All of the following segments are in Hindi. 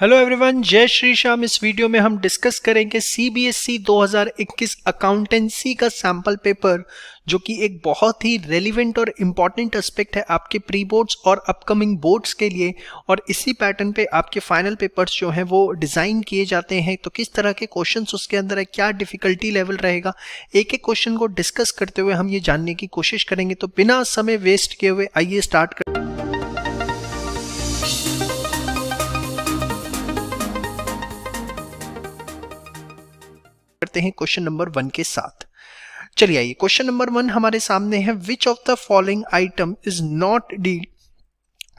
हेलो एवरीवन, जय श्री श्याम। इस वीडियो में हम डिस्कस करेंगे सीबीएसई 2021 अकाउंटेंसी का सैंपल पेपर, जो कि एक बहुत ही रेलिवेंट और इम्पॉर्टेंट एस्पेक्ट है आपके प्री बोर्ड्स और अपकमिंग बोर्ड्स के लिए। और इसी पैटर्न पे आपके फाइनल पेपर्स जो हैं वो डिज़ाइन किए जाते हैं। तो किस तरह के क्वेश्चंस उसके अंदर है, क्या डिफिकल्टी लेवल रहेगा, एक एक क्वेश्चन को डिस्कस करते हुए हम ये जानने की कोशिश करेंगे। तो बिना समय वेस्ट किए हुए आइए स्टार्ट करते हैं क्वेश्चन नंबर 1 के साथ। चलिए आइए, क्वेश्चन नंबर 1 हमारे सामने है। विच of the following item is not deal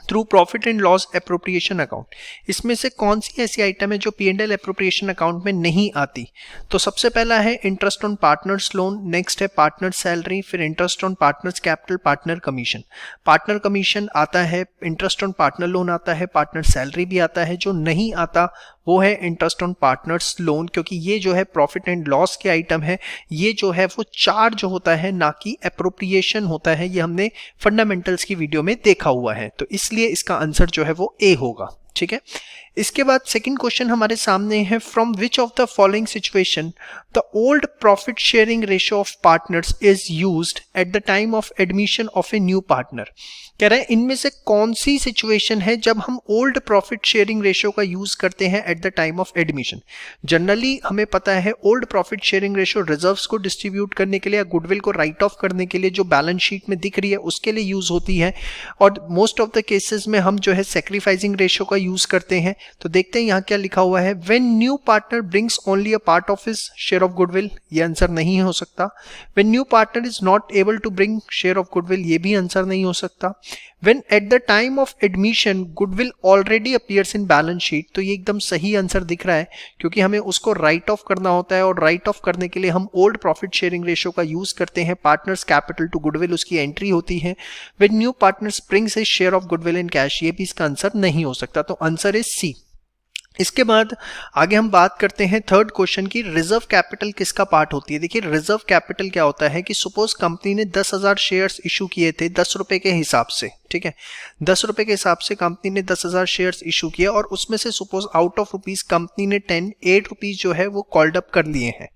through profit and loss appropriation account. इसमें से कौन सी ऐसी आइटम है जो P&L एप्रोप्रिएशन अकाउंट में नहीं आती। तो सबसे पहला है interest on partners loan, next है पार्टनर सैलरी, फिर interest on partners capital, partner commission. Partner commission आता है, इंटरेस्ट ऑन पार्टनर लोन आता है, पार्टनर सैलरी भी आता है। जो नहीं आता वो है इंटरेस्ट ऑन पार्टनर्स लोन, क्योंकि ये जो है प्रॉफिट एंड लॉस के आइटम है। ये जो है वो चार्ज होता है, ना कि एप्रोप्रिएशन होता है। ये हमने फंडामेंटल्स की वीडियो में देखा हुआ है, तो इसलिए इसका आंसर जो है वो ए होगा। ठीक है, इसके बाद सेकंड क्वेश्चन हमारे सामने है। From which of the following situation the old profit sharing ratio of partners is used eight the time of admission of a new partner. कह रहे हैं इनमें से कौन सी सिचुएशन है जब हम ओल्ड प्रॉफिट शेयरिंग रेशियो का यूज करते हैं at the time of admission. Generally हमें पता है old profit sharing ratio reserves को डिस्ट्रीब्यूट करने के लिए या गुडविल को राइट ऑफ करने के लिए जो बैलेंस शीट में दिख रही है उसके लिए यूज होती है। और मोस्ट ऑफ द केसेस में हम जो है सैक्रिफाइसिंग रेशियो का यूज करते हैं। तो देखते हैं यहाँ क्या लिखा हुआ है। When new partner brings only a part of his share of goodwill, ये आंसर नहीं हो सकता। When new partner is not able to bring share of goodwill, ये भी आंसर नहीं हो सकता। When at the time of admission goodwill already appears in balance sheet, तो ये एकदम सही आंसर दिख रहा है, क्योंकि हमें उसको राइट ऑफ करना होता है। और राइट ऑफ करने के लिए हम ओल्ड प्रॉफिट शेयरिंग रेशियो का यूज करते हैं। पार्टनर्स कैपिटल टू गुडविल उसकी एंट्री होती है। When new partners brings his share of goodwill in cash, ये भी इसका आंसर नहीं हो सकता। तो आंसर इज सी। इसके बाद आगे हम बात करते हैं थर्ड क्वेश्चन की। रिजर्व कैपिटल किसका पार्ट होती है। देखिए, रिजर्व कैपिटल क्या होता है कि सपोज कंपनी ने 10,000 शेयर्स इशू किए थे 10 रुपए के हिसाब से। ठीक है, 10 रुपए के हिसाब से कंपनी ने 10,000 शेयर्स इशू किए, और उसमें से suppose out of rupees company ने 8 रुपीज जो है वो कॉल्ड अप कर लिए हैं।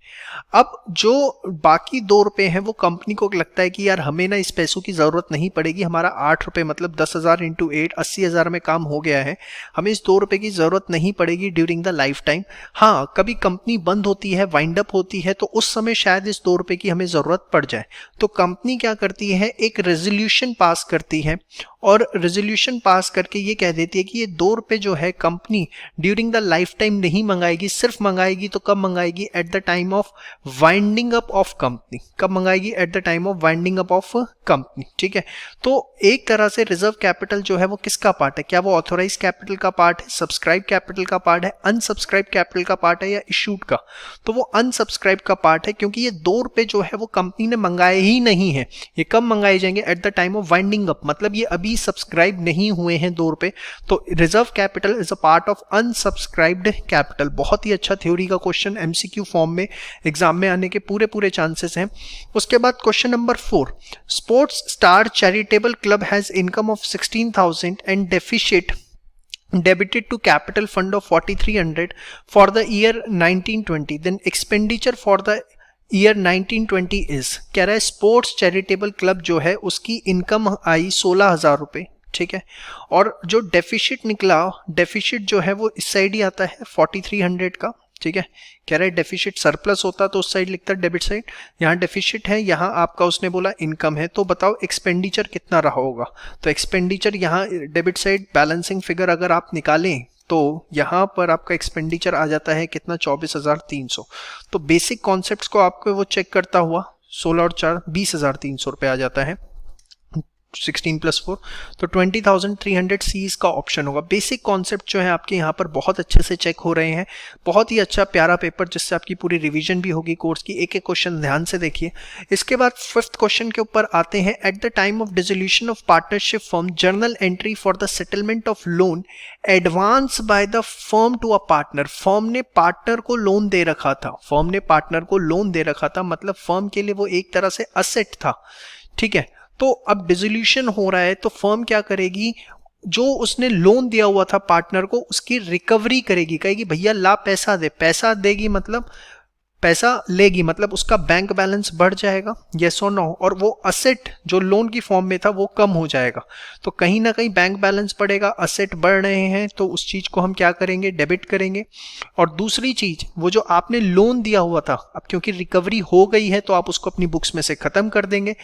अब जो बाकी 2 रुपए हैं वो कंपनी को लगता है कि यार हमें ना इस पैसों की जरूरत नहीं पड़ेगी, हमारा 8 रुपए मतलब 10,000 इंटू 8 80,000 में काम हो गया है, हमें इस 2 रुपए की जरूरत नहीं पड़ेगी ड्यूरिंग द लाइफ टाइम। हाँ, कभी कंपनी बंद होती है, वाइंड अप होती है, तो उस समय शायद इस 2 रुपए की हमें जरूरत पड़ जाए। तो कंपनी क्या करती है, एक रेजोल्यूशन पास करती है, और रेजोल्यूशन पास करके ये कह देती है कि ये 2 रुपए जो है company during the lifetime नहीं मंगाएगी, सिर्फ मंगाएगी तो कब मंगाएगी, at the time of winding up of company. कब मंगाएगी, at the time of winding up of company. ठीक है, तो एक तरह से रिजर्व कैपिटल जो है वो किसका पार्ट है, क्या वो ऑथोराइज कैपिटल का पार्ट है, सब्सक्राइब कैपिटल का पार्ट है, अनसब्सक्राइब कैपिटल का पार्ट है, या इशूड का। तो वो अनसब्सक्राइब का पार्ट है, क्योंकि ये 2 रुपए जो है वो कंपनी ने मंगाए ही नहीं है। ये कब मंगाए जाएंगे, eight the time of winding up, मतलब ये अभी सब्सक्राइब नहीं हुए हैं 2 रुपए। तो reserve capital is a part of unsubscribed capital. बहुत ही अच्छा थ्योरी का क्वेश्चन, एमसीक्यू फॉर्म में एग्जाम में आने के पूरे चांसेस हैं। उसके बाद question number 4। Sports star charitable club has income of 16,000 and deficit debited to capital fund of 4,300 for the year 1920, then expenditure for the year 1920 is. कह रहा है स्पोर्ट्स चैरिटेबल क्लब जो है उसकी इनकम आई 16,000 रुपए। ठीक है, और जो डेफिशिट निकला, डेफिशिट जो है वो इस साइड ही आता है 4,300 का। ठीक है, कह रहा है डेफिशिट सरप्लस होता तो उस साइड लिखता डेबिट साइड, यहाँ डेफिशिट है, यहाँ आपका उसने बोला इनकम है। तो बताओ एक्सपेंडिचर कितना रहा होगा। तो एक्सपेंडिचर यहाँ डेबिट साइड बैलेंसिंग फिगर अगर आप निकालें तो यहाँ पर आपका एक्सपेंडिचर आ जाता है कितना, 24,300। तो बेसिक कॉन्सेप्ट्स को आपको वो चेक करता हुआ 16 और 4 20,300 रुपये आ जाता है, 16 + 4, तो 20,300 सी इसका ऑप्शन होगा। बेसिक कॉन्सेप्ट जो है आपके यहाँ पर बहुत अच्छे से चेक हो रहे हैं। बहुत ही अच्छा प्यारा पेपर, जिससे आपकी पूरी रिवीजन भी होगी कोर्स की। एक एक क्वेश्चन ध्यान से देखिए। इसके बाद 5th क्वेश्चन के ऊपर आते हैं। At the time of dissolution of partnership firm, journal entry for the settlement of loan advance by the firm to a partner. Firm ने पार्टनर को लोन दे रखा था, फर्म ने पार्टनर को लोन दे रखा था, मतलब फर्म के लिए वो एक तरह से असेट था। ठीक है, तो अब डिसोल्यूशन हो रहा है तो फर्म क्या करेगी, जो उसने लोन दिया हुआ था पार्टनर को उसकी रिकवरी करेगी, कहेगी भैया ला पैसा दे, पैसा देगी मतलब पैसा लेगी, मतलब उसका बैंक बैलेंस बढ़ जाएगा, यस और नो, और वो असेट जो लोन की फॉर्म में था वो कम हो जाएगा। तो कहीं ना कहीं बैंक बैलेंस बढ़ेगा, असेट बढ़ रहे हैं, तो उस चीज को हम क्या करेंगे, डेबिट करेंगे। और दूसरी चीज, वो जो आपने लोन दिया हुआ था, अब क्योंकि रिकवरी हो गई है तो आप उसको अपनी बुक्स में से खत्म कर देंगे,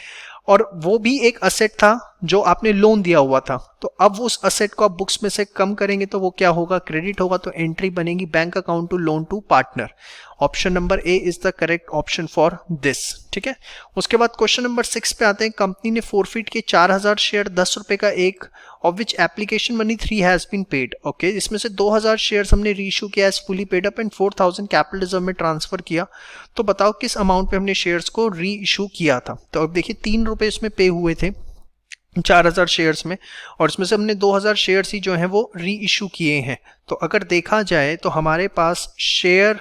और वो भी एक असेट था जो आपने लोन दिया हुआ था, तो अब उस असेट को आप बुक्स में से कम करेंगे तो वो क्या होगा, क्रेडिट होगा। तो एंट्री बनेगी bank account to loan to partner. Option number A is the correct option for this. ठीक है, उसके बाद क्वेश्चन नंबर 6 पे आते हैं। कंपनी ने फोरफिट के 4000 शेयर 10 रुपए का एक, of which application money 3 has been paid. Okay, इसमें से 2000 शेयर हमने रीइश्यू किया as fully paid up and 4000 capital reserve में ट्रांसफर किया। तो बताओ किस अमाउंट पे हमने शेयर्स को री इशू किया था। तो अब देखिए 3 रुपए इसमें पे हुए थे 4000 शेयर्स में, और इसमें से हमने 2000 शेयर्स ही जो हैं वो री इशू किए हैं। तो अगर देखा जाए तो हमारे पास शेयर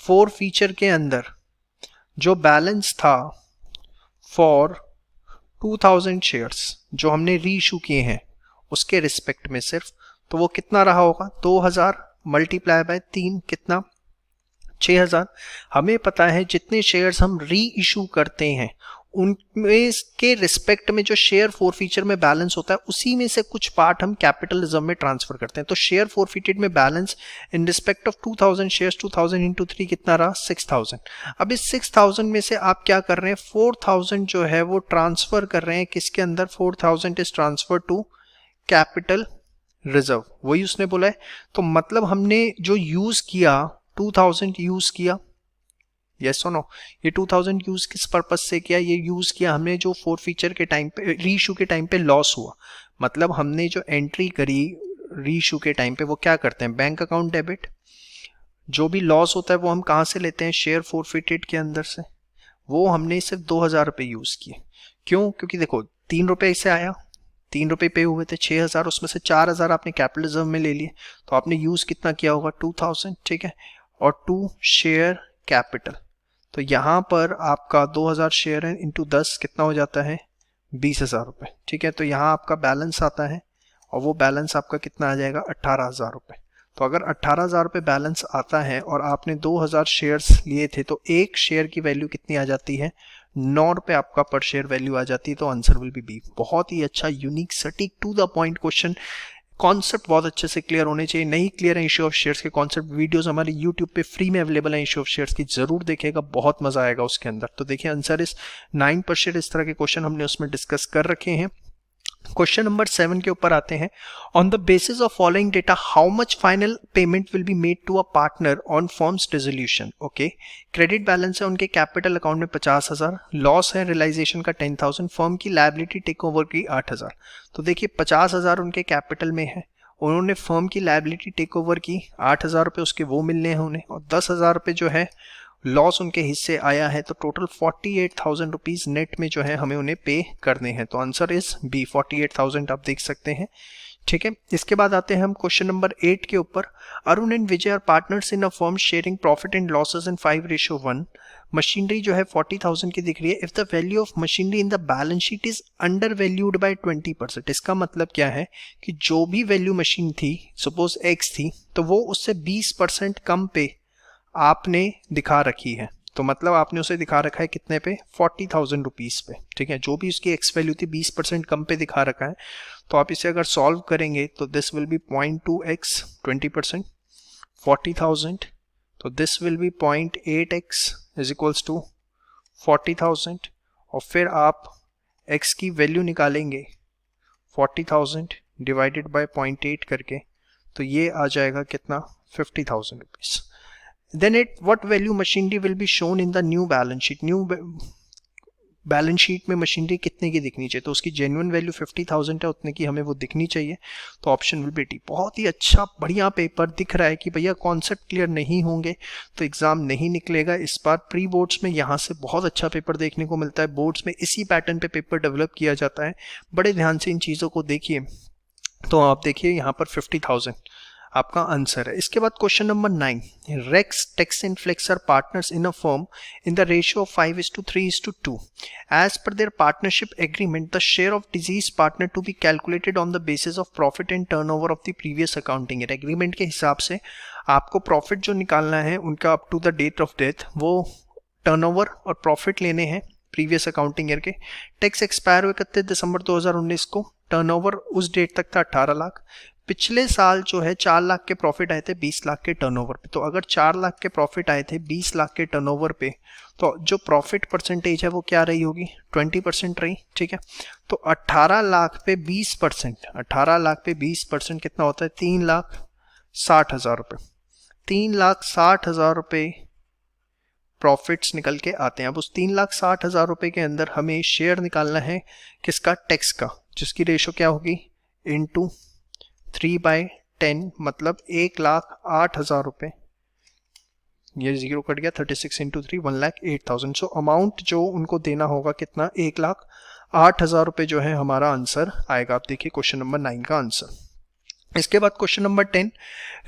फोर फीचर के अंदर जो बैलेंस था फॉर 2000 शेयर्स जो हमने री इशू किए हैं उसके रिस्पेक्ट में सिर्फ, तो वो कितना रहा होगा, 2000 मल्टीप्लाई बाय 3 कितना, 6000। हमें पता है जितने शेयर्स हम री इशू करते हैं उनमें के रिस्पेक्ट में जो शेयर फोर फीचर में बैलेंस होता है उसी में से कुछ पार्ट हम कैपिटल रिजर्व में ट्रांसफर करते हैं। तो शेयर फोर फीटेड में balance in respect of 2000 shares 2000 into 3 कितना रहा, 6000। अब इस 6000 में से आप क्या कर रहे हैं, 4000 जो है वो ट्रांसफर कर रहे हैं किसके अंदर, 4000 is transfer to capital reserve, वही उसने बोला है। तो मतलब हमने जो यूज किया 2000 यूज किया, यस और नो, ये 2000 यूज किस पर्पस से किया, ये यूज किया हमने जो फोर फीचर के टाइम पे रीइशू के टाइम पे लॉस हुआ, मतलब हमने जो एंट्री करी रीइशू के टाइम पे वो क्या करते हैं, बैंक अकाउंट डेबिट। जो भी लॉस होता है वो हम कहाँ से लेते हैं, शेयर फोरफिटेड के अंदर से। वो हमने सिर्फ 2000 रुपये यूज किए, क्यों, क्योंकि देखो 3 रुपये से आया, 3 रुपये पे हुए थे, 6000, उसमें से 4000 आपने कैपिटल रिजर्व में ले लिए, तो आपने यूज कितना किया होगा, 2000। ठीक है, और 2 शेयर कैपिटल, तो यहाँ पर आपका 2000 शेयर है इंटू 10 कितना हो जाता है, 20,000 रुपये। ठीक है, तो यहाँ आपका बैलेंस आता है और वो बैलेंस आपका कितना आ जाएगा, 18,000 रुपये। तो अगर 18,000 रुपये बैलेंस आता है और आपने 2000 शेयर्स लिए थे तो एक शेयर की वैल्यू कितनी आ जाती है, 9 रुपये आपका पर शेयर वैल्यू आ जाती है। तो आंसर विल बी बी। बहुत ही अच्छा, यूनिक, सटीक, to the point question. Concept बहुत अच्छे से क्लियर होने चाहिए। नहीं क्लियर है इशू ऑफ शेयर्स के कॉन्सेप्ट, वीडियोस हमारे यूट्यूब पे फ्री में अवेलेबल है इशू ऑफ शेयर्स की, जरूर देखेगा, बहुत मजा आएगा उसके अंदर। तो देखिए आंसर इस 9%, इस तरह के क्वेश्चन हमने उसमें डिस्कस कर रखे हैं। क्वेश्चन नंबर 7 के ऊपर आते हैं। On the basis of following data how much final payment will be made to a partner on firm's dissolution. Okay, credit balance है उनके कैपिटल अकाउंट में 50,000, लॉस है रियलाइजेशन का 10,000, फर्म की लायबिलिटी टेक ओवर की 8,000। तो देखिए 50,000 उनके कैपिटल में है, उन्होंने फर्म की लायबिलिटी टेक ओवर की, 8,000 रुपये उसके वो मिलने हैं उन्हें, और 10,000 रुपये जो है लॉस उनके हिस्से आया है। तो टोटल 48,000 रुपीज नेट में जो है हमें उन्हें पे करने हैं। तो आंसर इज बी, 48,000 आप देख सकते हैं। ठीक है, इसके बाद आते हैं हम क्वेश्चन नंबर 8 के ऊपर। Arun and Vijay are partners in a firm sharing profit and losses in 5:1। Machinery जो है 40,000 की दिख रही है। If the value of machinery in the balance sheet is under valued by 20%। इसका मतलब क्या है कि जो भी वैल्यू मशीन थी, सपोज एक्स थी, तो वो उससे 20% कम पे आपने दिखा रखी है। तो मतलब आपने उसे दिखा रखा है कितने पे, 40,000 रुपीज पे। ठीक है, जो भी उसकी एक्स वैल्यू थी 20% कम पे दिखा रखा है। तो आप इसे अगर सॉल्व करेंगे तो दिस विल बी 0.2x 20%, 40,000, तो this will be 0.8x is equals to 40,000, और फिर आप x की वैल्यू निकालेंगे 40,000 डिवाइडेड बाय 0.8 करके, तो ये आ जाएगा कितना, 50,000 rupees. Then at what value machinery will be shown in the new balance sheet? New balance sheet में मशीनरी कितने की दिखनी चाहिए, तो उसकी जेन्युइन वैल्यू 50,000 है, उतने की हमें वो दिखनी चाहिए। तो ऑप्शन विल बी डी। बहुत ही अच्छा बढ़िया पेपर दिख रहा है कि भैया कॉन्सेप्ट क्लियर नहीं होंगे तो एग्जाम नहीं निकलेगा। इस बार प्री बोर्ड्स में यहाँ से बहुत अच्छा पेपर देखने को मिलता है, बोर्ड्स में इसी पैटर्न पे पेपर डेवलप किया जाता है। बड़े ध्यान से इन चीज़ों को देखिए। तो आप देखिए यहाँ पर 50,000, आपका आंसर है। इसके बाद question number 9, Rex, Tex and Flex are partners in a firm in the ratio of 5:3:2. As per their partnership agreement the share of deceased partner to be calculated on the basis of profit and turnover of the previous accounting year. Agreement के हिसाब से आपको प्रॉफिट जो निकालना है उनका up to the date of death, वो टर्नओवर और प्रॉफिट लेने हैं प्रीवियस अकाउंटिंग ईयर के। टैक्स एक्सपायर हुए 31 दिसंबर 2019 को, टर्नओवर उस डेट तक था 18 लाख। पिछले साल जो है 4 लाख के प्रॉफिट आए थे 20 लाख के टर्नओवर पे। तो अगर 4 लाख के प्रॉफिट आए थे 20 लाख के टर्नओवर पे, तो जो प्रॉफिट परसेंटेज है वो क्या रही होगी, 20% रही। ठीक है, तो 18 लाख पे 20%, 18 लाख पे 20% कितना होता है, 3,60,000 रुपये। 3,60,000 रुपये प्रॉफिट्स निकल के आते हैं। अब उस 3,60,000 रुपये के अंदर हमें शेयर निकालना है किसका, टैक्स का, जिसकी रेशो क्या होगी, इंटू 3/10, मतलब 1,08,000 रुपये। ये जीरो कट गया, 36 इंटू 3, 1,08,000। सो अमाउंट जो उनको देना होगा कितना, 1,08,000 रुपये जो है हमारा आंसर आएगा। आप देखिए क्वेश्चन नंबर 9 का आंसर। इसके बाद क्वेश्चन नंबर 10,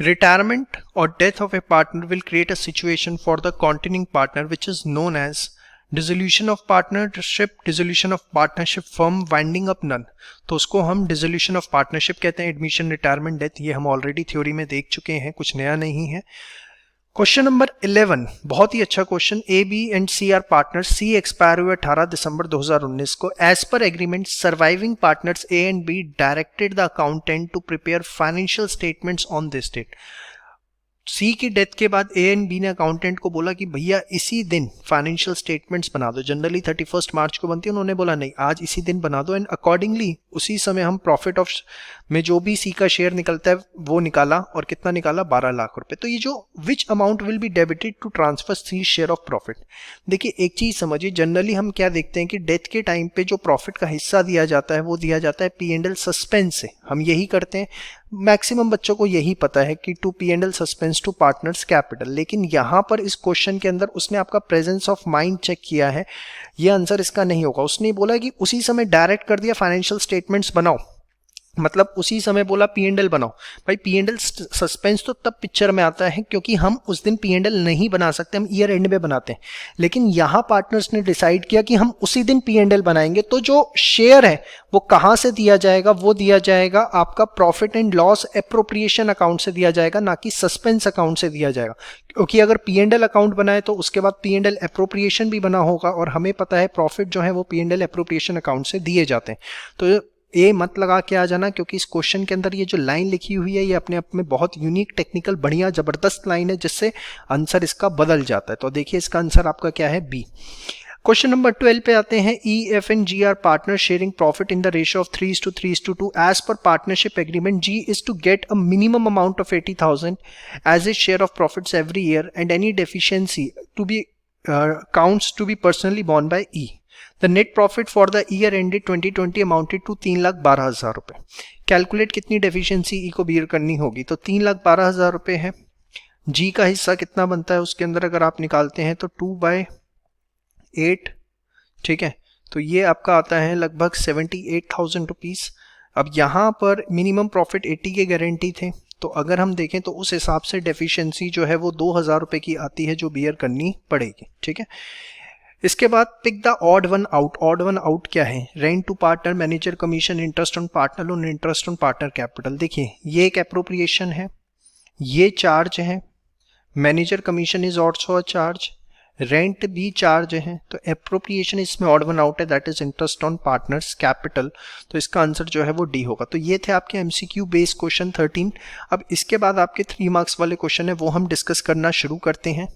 रिटायरमेंट और death of a partner will create a situation for the continuing partner which is known as dissolution of partnership, dissolution of partnership, firm winding up none. तो उसको हम डिसोल्यूशन ऑफ पार्टनरशिप कहते हैं। एडमिशन, रिटायरमेंट, डेथ, ये हम ऑलरेडी थ्योरी में देख चुके हैं, कुछ नया नहीं है। क्वेश्चन नंबर 11, बहुत ही अच्छा question. A, B and C are partners. C expire हुए 18 दिसंबर 2019 को। As per agreement surviving partners A and B directed the accountant to prepare financial statements on this date. C की डेथ के बाद ए एंड बी ने अकाउंटेंट को बोला कि भैया इसी दिन फाइनेंशियल स्टेटमेंट्स बना दो। जनरली 31 मार्च को बनती है, उन्होंने बोला नहीं, आज इसी दिन बना दो। एंड अकॉर्डिंगली उसी समय हम प्रॉफिट ऑफ में जो भी सी का शेयर निकलता है वो निकाला, और कितना निकाला, 12 लाख रुपए। तो ये जो which amount will be debited to transfer C share of profit. देखिए एक चीज समझिए, जनरली हम क्या देखते हैं कि डेथ के टाइम पे जो प्रॉफिट का हिस्सा दिया जाता है वो दिया जाता है P&L सस्पेंस से। हम यही करते हैं, मैक्सिमम बच्चों को यही पता है कि to P&L suspense to partners capital. लेकिन यहाँ पर इस क्वेश्चन के अंदर उसने आपका प्रेजेंस ऑफ माइंड चेक किया है, ये आंसर इसका नहीं होगा। उसने बोला कि उसी समय डायरेक्ट कर दिया फाइनेंशियल स्टेटमेंट्स बनाओ, मतलब उसी समय बोला P&L बनाओ। भाई P&L सस्पेंस तो तब पिक्चर में आता है क्योंकि हम उस दिन P&L नहीं बना सकते, हम ईयर एंड में बनाते हैं। लेकिन यहाँ पार्टनर्स ने डिसाइड किया कि हम उसी दिन P&L बनाएंगे। तो जो शेयर है वो कहाँ से दिया जाएगा, वो दिया जाएगा आपका profit and loss appropriation account से दिया जाएगा, ना कि सस्पेंस अकाउंट से दिया जाएगा। क्योंकि अगर P&L अकाउंट बनाए तो उसके बाद P&L एप्रोप्रिएशन भी बना होगा, और हमें पता है प्रॉफिट जो है वो P&L एप्रोप्रिएशन अकाउंट से दिए जाते हैं। तो ये मत लगा के आ जाना, क्योंकि इस क्वेश्चन के अंदर ये जो लाइन लिखी हुई है ये अपने आप में बहुत यूनिक, टेक्निकल, बढ़िया जबरदस्त लाइन है, जिससे आंसर इसका बदल जाता है। तो देखिए इसका आंसर आपका क्या है, बी। क्वेश्चन नंबर 12 पे आते हैं। E, F and G are partner sharing profit in the ratio of 3:3:2 as per partnership agreement. G is to get a minimum amount of 80,000 as a share of profits every year and any deficiency to be counts to be personally borne by E. The net profit for the year ended 2020 amounted to 3,12,000 रुपए। कैलकुलेट कितनी डेफिशिएंसी ई को बियर करनी होगी, तो 3,12,000 रुपए है। जी का हिस्सा कितना बनता है उसके अंदर, अगर आप निकालते हैं तो 2/8, ठीक है, तो ये आपका आता है लगभग 78,000 रुपीज। अब यहाँ पर मिनिमम प्रॉफिट 80 के गारंटी थे, तो अगर हम देखें तो उस हिसाब से डेफिशिएंसी जो है वो 2,000 रुपए की आती है जो बियर करनी पड़ेगी। ठीक है, इसके बाद pick the odd one out. Odd one out क्या है, rent to partner, manager commission, interest on partner loan, interest on partner capital. देखिए ये एक एप्रोप्रिएशन है, ये चार्ज है, manager commission is also a charge, rent भी चार्ज है, तो एप्रोप्रिएशन इसमें ऑड वन आउट है, that is interest on partners capital. तो इसका आंसर जो है वो डी होगा। तो ये थे आपके एमसीक्यू बेस्ड क्वेश्चन 13। अब इसके बाद आपके 3 मार्क्स वाले क्वेश्चन है वो हम डिस्कस करना शुरू करते हैं।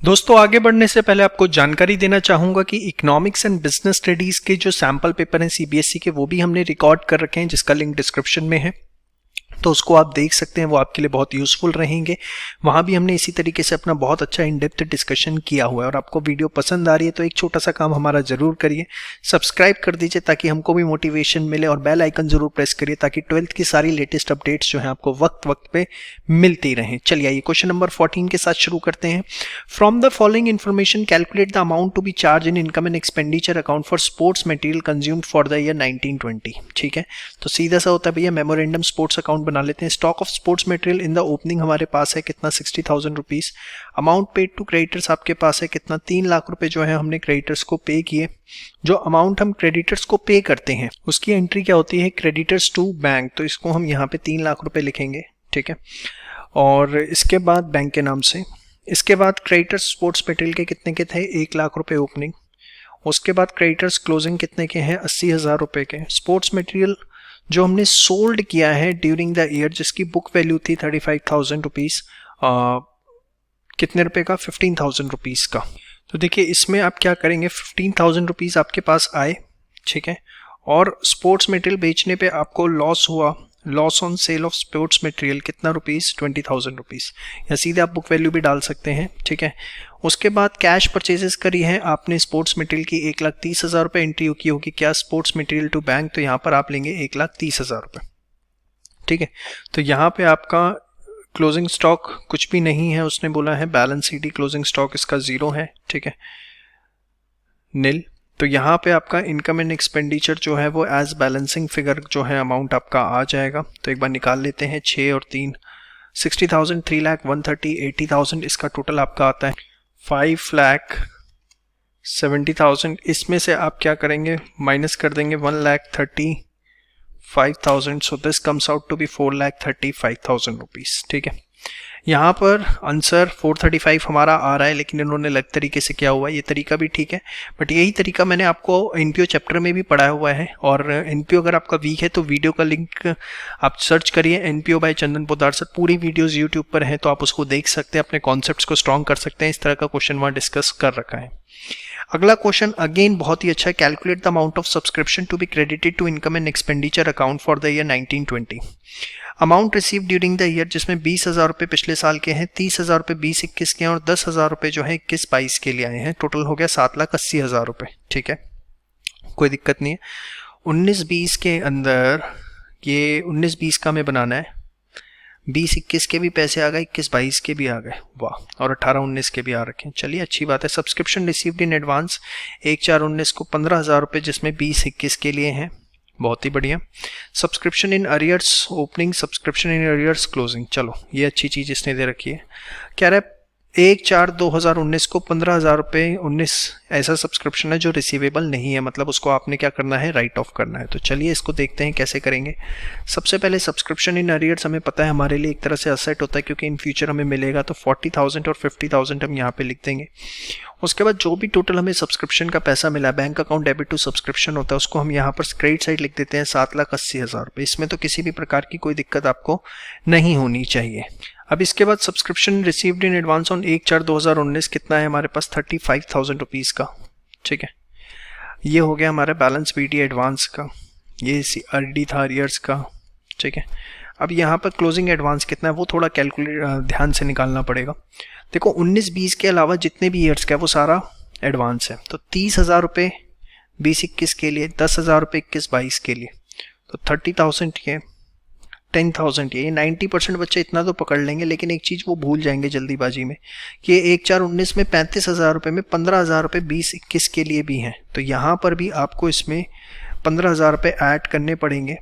दोस्तों आगे बढ़ने से पहले आपको जानकारी देना चाहूंगा कि इकोनॉमिक्स एंड बिजनेस स्टडीज के जो सैंपल पेपर हैं सीबीएसई के, वो भी हमने रिकॉर्ड कर रखे हैं, जिसका लिंक डिस्क्रिप्शन में है, तो उसको आप देख सकते हैं, वो आपके लिए बहुत यूजफुल रहेंगे। वहाँ भी हमने इसी तरीके से अपना बहुत अच्छा इन डेप्थ डिस्कशन किया हुआ है। और आपको वीडियो पसंद आ रही है तो एक छोटा सा काम हमारा जरूर करिए, सब्सक्राइब कर दीजिए ताकि हमको भी मोटिवेशन मिले, और बेल आइकन जरूर प्रेस करिए ताकि 12th की सारी लेटेस्ट अपडेट्स जो है आपको वक्त वक्त पे मिलती रहें। चलिए आइए क्वेश्चन नंबर 14 के साथ शुरू करते हैं। From the following information calculate the amount to be charge in income and expenditure account for sports material consumed for the year 1920। ठीक है, तो सीधा सा होता है भैया, मेमोरेंडम स्पोर्ट्स अकाउंट बना लेते हैं। Stock of sports material in the opening हमारे पास है कितना 60,000 rupees. Amount paid to creditors आपके पास है कितना 3 लाख रुपए जो है हमने क्रेडिटर्स को पे किए। जो अमाउंट हम क्रेडिटर्स को पे करते हैं उसकी एंट्री क्या होती है, क्रेडिटर्स टू बैंक, तो इसको हम यहाँ पे 3 लाख रुपए लिखेंगे, ठीक है। और इसके बाद बैंक के नाम से, इसके बाद क्रेडिटर्स स्पोर्ट्स मटेरियल के कितने के थे 1 लाख रुपए ओपनिंग। उसके बाद क्रेडिटर्स क्लोजिंग कितने के हैं 80,000 रुपए के। स्पोर्ट्स मटेरियल जो हमने सोल्ड किया है ड्यूरिंग द ईयर जिसकी बुक वैल्यू थी 35,000 रुपीज़, कितने रुपए का 15,000 रुपीज़ का। तो देखिए इसमें आप क्या करेंगे 15,000 रुपीज़ आपके पास आए, ठीक है, और स्पोर्ट्स मटेरियल बेचने पे आपको लॉस हुआ, loss on sale of sports material कितना रुपीज़ 20,000 रुपीज़, या सीधे आप बुक वैल्यू भी डाल सकते हैं, ठीक है। उसके बाद कैश परचेजेस करी है आपने स्पोर्ट्स मटेरियल की 1,30,000 रुपये एंट्री की होगी क्या स्पोर्ट्स मटेरियल टू बैंक, तो यहाँ पर आप लेंगे 1,30,000 रुपये, ठीक है। तो यहाँ पे आपका क्लोजिंग स्टॉक कुछ भी नहीं है, उसने बोला है बैलेंस शीट क्लोजिंग स्टॉक इसका 0 है, ठीक है, नील। तो यहाँ पे आपका इनकम एंड एक्सपेंडिचर जो है वो एज बैलेंसिंग फिगर जो है अमाउंट आपका आ जाएगा। तो एक बार निकाल लेते हैं 6 और 3, 60,000, 3 लाख 130, 80,000, इसका टोटल आपका आता है 5,70,000। इसमें से आप क्या करेंगे माइनस कर देंगे 1,35,000, so this comes out to be 4,35,000 rupees, ठीक है। यहाँ पर आंसर 435 हमारा आ रहा है, लेकिन इन्होंने अलग तरीके से किया हुआ है, ये तरीका भी ठीक है, बट यही तरीका मैंने आपको एनपीओ चैप्टर में भी पढ़ाया हुआ है। और एनपीओ अगर आपका वीक है तो वीडियो का लिंक आप सर्च करिए एनपीओ बाय चंदन पोद्दार सर, पूरी वीडियोस यूट्यूब पर हैं, तो आप उसको देख सकते हैं, अपने कॉन्सेप्ट्स को स्ट्रॉन्ग कर सकते हैं। इस तरह का क्वेश्चन वहाँ डिस्कस कर रखा है। अगला क्वेश्चन अगेन बहुत ही अच्छा है, calculate the amount of subscription to be credited to income and expenditure account for the year 1920। Amount receive during the year जिसमें 20,000 रुपये पिछले साल के हैं, 30,000 रुपये 20-21 के हैं, और 10,000 रुपये जो है 21-22 के लिए आए हैं। टोटल हो गया 7,80,000 रुपये, ठीक है, कोई दिक्कत नहीं है। 19-20 के अंदर ये 19-20 का हमें बनाना है, 20-21 के भी पैसे आ गए, 21-22 के भी आ गए, वाह, और 18-19 के भी आ रखे हैं, चलिए अच्छी बात है। सब्सक्रिप्शन रिसीव्ड इन एडवांस 1/4/19 को 15,000 रुपये जिसमें 20-21 के लिए हैं, बहुत ही बढ़िया। Subscription in arrears opening, subscription in arrears closing, चलो ये अच्छी चीज़ इसने दे रखी है। कह रहा है 1/4/2019 को 15,000 रुपये 19 ऐसा सब्सक्रिप्शन है जो रिसीवेबल नहीं है, मतलब उसको आपने क्या करना है राइट ऑफ करना है। तो चलिए इसको देखते हैं कैसे करेंगे। सबसे पहले सब्सक्रिप्शन इन अरियर्स हमें पता है हमारे लिए एक तरह से असेट होता है, क्योंकि इन फ्यूचर हमें मिलेगा, तो 40,000 और 50,000 हम यहाँ पे लिख देंगे। उसके बाद जो भी टोटल हमें सब्सक्रिप्शन का पैसा मिला, bank account debit to subscription होता है, उसको हम यहाँ पर क्रेडिट साइड लिख देते हैं 7,80,000 रुपये। इसमें तो किसी भी प्रकार की कोई दिक्कत आपको नहीं होनी चाहिए। अब इसके बाद subscription received in advance on 1/4/2019 कितना है हमारे पास 35,000 रुपीज़ का, ठीक है। ये हो गया हमारा बैलेंस बीडी एडवांस का, ये आरडी था अरियर्स का, ठीक है। अब यहाँ पर क्लोजिंग एडवांस कितना है वो थोड़ा कैलकुलेट ध्यान से निकालना पड़ेगा। देखो 19-20 के अलावा जितने भी ईयर्स का है वो सारा एडवांस है, तो 30,000 रुपये 20-21 के लिए, 10,000 रुपये 21-22 के लिए, तो 30,000 ये 10,000 ये 90% बच्चे इतना तो पकड़ लेंगे, लेकिन एक चीज़ वो भूल जाएंगे जल्दीबाजी में कि 1/4/19 में 35,000 रुपये में 15,000 रुपये 20-21 के लिए भी हैं, तो यहाँ पर भी आपको इसमें 15,000 रुपये ऐड करने पड़ेंगे,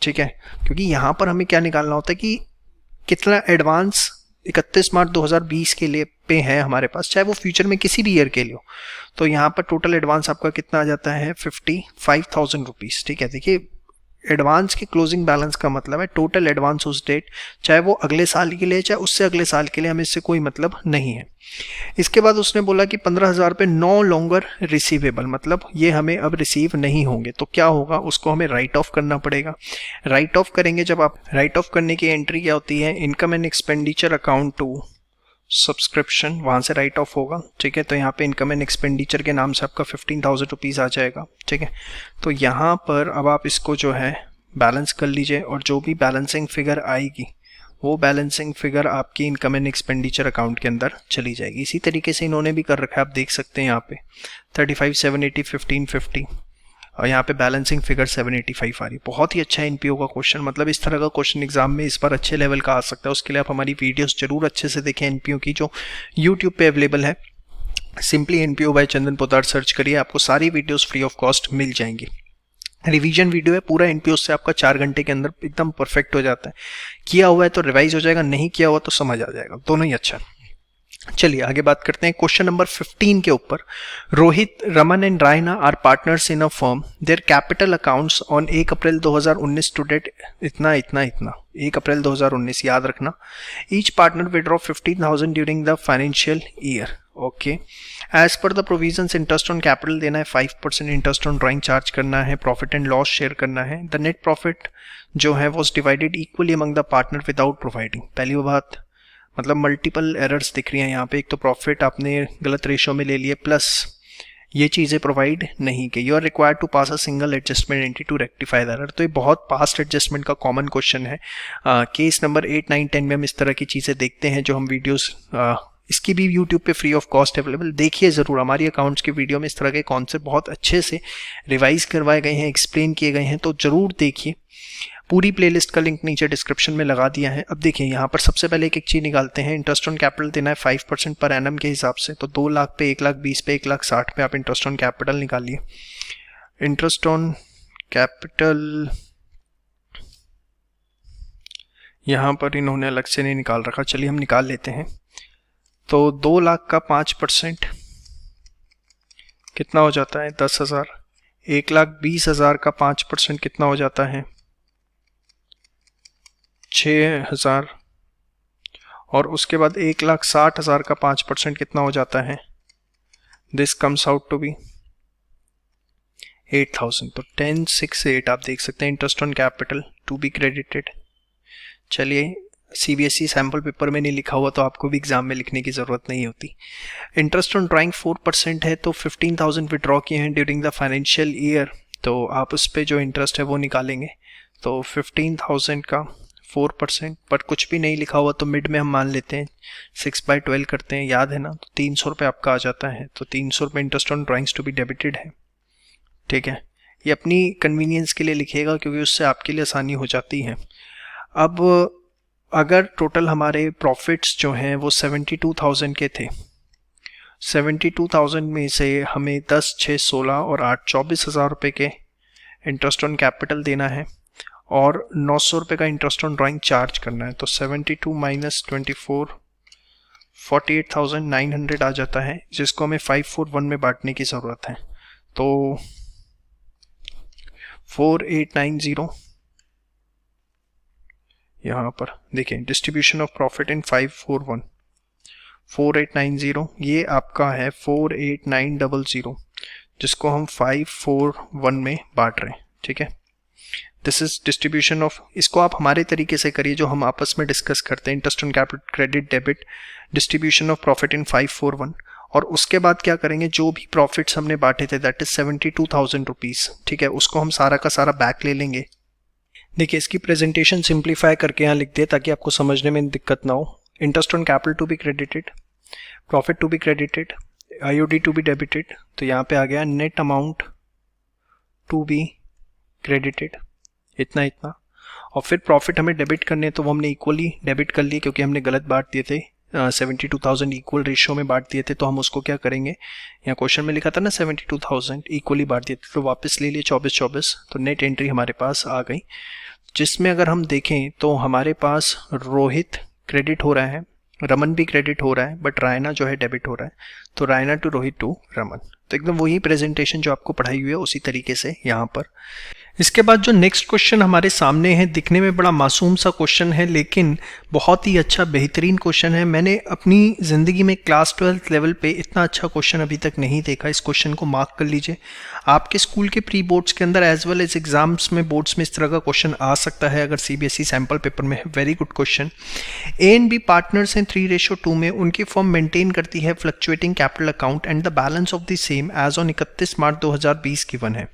ठीक है, क्योंकि यहाँ पर हमें क्या निकालना होता है कि कितना एडवांस 31 मार्च 2020 के लिए पे है हमारे पास, चाहे वो फ्यूचर में किसी भी ईयर के लिए हो। तो यहाँ पर टोटल एडवांस आपका कितना आ जाता है 55,000 रुपीज़, ठीक है। देखिए एडवांस के क्लोजिंग बैलेंस का मतलब है टोटल एडवांस उस डेट, चाहे वो अगले साल के लिए चाहे उससे अगले साल के लिए, हमें इससे कोई मतलब नहीं है। इसके बाद उसने बोला कि 15,000 रुपये नो लॉन्गर रिसीवेबल, मतलब ये हमें अब रिसीव नहीं होंगे, तो क्या होगा उसको हमें राइट ऑफ करना पड़ेगा। राइट ऑफ करेंगे जब आप, राइट ऑफ करने की एंट्री क्या होती है income and expenditure account to subscription, वहाँ से राइट ऑफ होगा, ठीक है। तो यहाँ पे इनकम एंड एक्सपेंडिचर के नाम से आपका 15,000 रुपीज़ आ जाएगा, ठीक है। तो यहाँ पर अब आप इसको जो है बैलेंस कर लीजिए, और जो भी बैलेंसिंग फिगर आएगी वो बैलेंसिंग फिगर आपकी इनकम एंड एक्सपेंडिचर अकाउंट के अंदर चली जाएगी। इसी तरीके से इन्होंने भी कर रखा है, आप देख सकते हैं यहाँ पे 35,780, 1550, और यहाँ पे बैलेंसिंग फिगर 785 आ रही है। बहुत ही अच्छा है एनपीओ का क्वेश्चन, मतलब इस तरह का क्वेश्चन एग्जाम में इस बार अच्छे लेवल का आ सकता है। उसके लिए आप हमारी वीडियोस जरूर अच्छे से देखें एनपीओ की, जो यूट्यूब पे अवेलेबल है। सिंपली एनपीओ बाय चंदन पोद्दार सर्च करिए, आपको सारी वीडियोस फ्री ऑफ कॉस्ट मिल जाएंगी। रिवीजन वीडियो है पूरा, एनपीओ से आपका 4 घंटे के अंदर एकदम परफेक्ट हो जाता है। किया हुआ है तो रिवाइज हो जाएगा, नहीं किया हुआ तो समझ आ जाएगा, दोनों ही अच्छा है। चलिए आगे बात करते हैं क्वेश्चन नंबर 15 के ऊपर। Rohit, Raman and Raina are partners in a firm. Their capital accounts on 1 April 2019 to date इतना इतना इतना 1 अप्रैल 2019 याद रखना। Each partner withdraw 15,000 during the financial year. Okay, as per the provisions interest on capital देना है, 5% इंटरेस्ट ऑन ड्राइंग चार्ज करना है, प्रॉफिट एंड लॉस शेयर करना है। द नेट प्रॉफिट जो है वो divided equally among the partner without providing. पहली बात मतलब मल्टीपल एरर्स दिख रही हैं यहाँ पे। एक तो प्रॉफिट आपने गलत रेशो में ले लिए, प्लस ये चीज़ें प्रोवाइड नहीं की। You are required to pass a single adjustment entry to rectify the error. तो ये बहुत पास्ट एडजस्टमेंट का कॉमन क्वेश्चन है। केस नंबर 8, 9, 10 में हम इस तरह की चीज़ें देखते हैं जो हम वीडियोस इसकी भी यूट्यूब पे फ्री ऑफ कॉस्ट अवेलेबल, देखिए ज़रूर। हमारी अकाउंट्स के वीडियो में इस तरह के कॉन्सेप्ट बहुत अच्छे से रिवाइज करवाए गए हैं, एक्सप्लेन किए गए हैं, तो ज़रूर देखिए। पूरी प्लेलिस्ट का लिंक नीचे डिस्क्रिप्शन में लगा दिया है। अब देखिए यहाँ पर सबसे पहले एक एक चीज़ निकालते हैं। इंटरेस्ट ऑन कैपिटल देना है 5% पर एनम के हिसाब से, तो 2 लाख पे, 1,20,000 पे, 1,60,000 पे आप इंटरेस्ट ऑन कैपिटल निकालिए। इंटरेस्ट ऑन कैपिटल यहाँ पर इन्होंने अलग से नहीं निकाल रखा, चलिए हम निकाल लेते हैं। तो 2 लाख का 5% कितना हो जाता है? 10,000। 1,20,000 का 5% कितना हो जाता है? 6,000। और उसके बाद 1,60,000 का 5% कितना हो जाता है? This comes out to be 8,000। तो 10,6,8 आप देख सकते हैं interest on capital to be credited. चलिए, सीबीएसई सैम्पल पेपर में नहीं लिखा हुआ तो आपको भी एग्जाम में लिखने की ज़रूरत नहीं होती। इंटरेस्ट ऑन ड्राइंग 4% है, तो 15,000 विड्रॉ किए हैं ड्यूरिंग द फाइनेंशियल ईयर, तो आप उस पर जो इंटरेस्ट है वो निकालेंगे। तो 15,000 का 4%, पर कुछ भी नहीं लिखा हुआ तो मिड में हम मान लेते हैं, 6/12 करते हैं, याद है ना? तो 300 रुपये आपका आ जाता है। तो 300 रुपये interest on drawings to be debited है। ठीक है, ये अपनी कन्वीनियंस के लिए लिखिएगा क्योंकि उससे आपके लिए आसानी हो जाती है। अब अगर टोटल हमारे प्रॉफिट्स जो हैं वो 72,000 के थे, 72,000 में से हमें 10, 6, 16 और 8, 24,000 रुपये के इंटरेस्ट ऑन कैपिटल देना है और 900 रुपये का इंटरेस्ट ऑन ड्राइंग चार्ज करना है। तो 72 माइनस 24, 48,900 आ जाता है, जिसको हमें 541 में बांटने की ज़रूरत है। तो 4890 यहाँ पर देखिए, डिस्ट्रीब्यूशन ऑफ प्रॉफिट इन 541, 4890 ये आपका है 48,900, जिसको हम 541 में बांट रहे हैं। ठीक है, दिस इज डिस्ट्रीब्यूशन ऑफ, इसको आप हमारे तरीके से करिए जो हम आपस में डिस्कस करते हैं, interest on capital, credit, debit, distribution of profit in 541। और उसके बाद क्या करेंगे, जो भी प्रॉफिट्स हमने बांटे थे दैट इज 72,000 रुपीज़। ठीक है, उसको हम सारा का सारा बैक ले लेंगे। देखिए, इसकी प्रेजेंटेशन सिंप्लीफाई करके यहाँ लिख दे ताकि आपको समझने में दिक्कत ना हो। Interest on capital to be credited, profit to be credited, IOD to be debited. तो यहाँ पे आ गया net amount to be credited, इतना इतना। और फिर प्रॉफिट हमें डेबिट करने, तो वो हमने इक्वली डेबिट कर लिए क्योंकि हमने गलत बांट दिए थे, 72,000 इक्वल रेशियो में बांट दिए थे। तो हम उसको क्या करेंगे, यहाँ क्वेश्चन में लिखा था ना 72,000 इक्वली बांट दिए थे, तो वापस ले लिए 24-24। तो नेट एंट्री हमारे पास आ गई, जिसमें अगर हम देखें तो हमारे पास रोहित क्रेडिट हो रहा है, रमन भी क्रेडिट हो रहा है, बट रायना जो है डेबिट हो रहा है। तो रायना टू रोहित टू रमन, तो एकदम वही प्रेजेंटेशन जो आपको पढ़ाई हुई है उसी तरीके से यहाँ पर। इसके बाद जो नेक्स्ट क्वेश्चन हमारे सामने है, दिखने में बड़ा मासूम सा क्वेश्चन है लेकिन बहुत ही अच्छा बेहतरीन क्वेश्चन है। मैंने अपनी ज़िंदगी में क्लास 12th लेवल पे इतना अच्छा क्वेश्चन अभी तक नहीं देखा। इस क्वेश्चन को मार्क कर लीजिए। आपके स्कूल के प्री बोर्ड्स के अंदर एज वेल एज एग्जाम्स में, बोर्ड्स में इस तरह का क्वेश्चन आ सकता है अगर सीबीएसई सैम्पल पेपर में है। Very good question. A and B partners हैं 3:2 में। उनकी फर्म मेंटेन करती है fluctuating capital account and the balance of the same as on 31 March 2020 given है।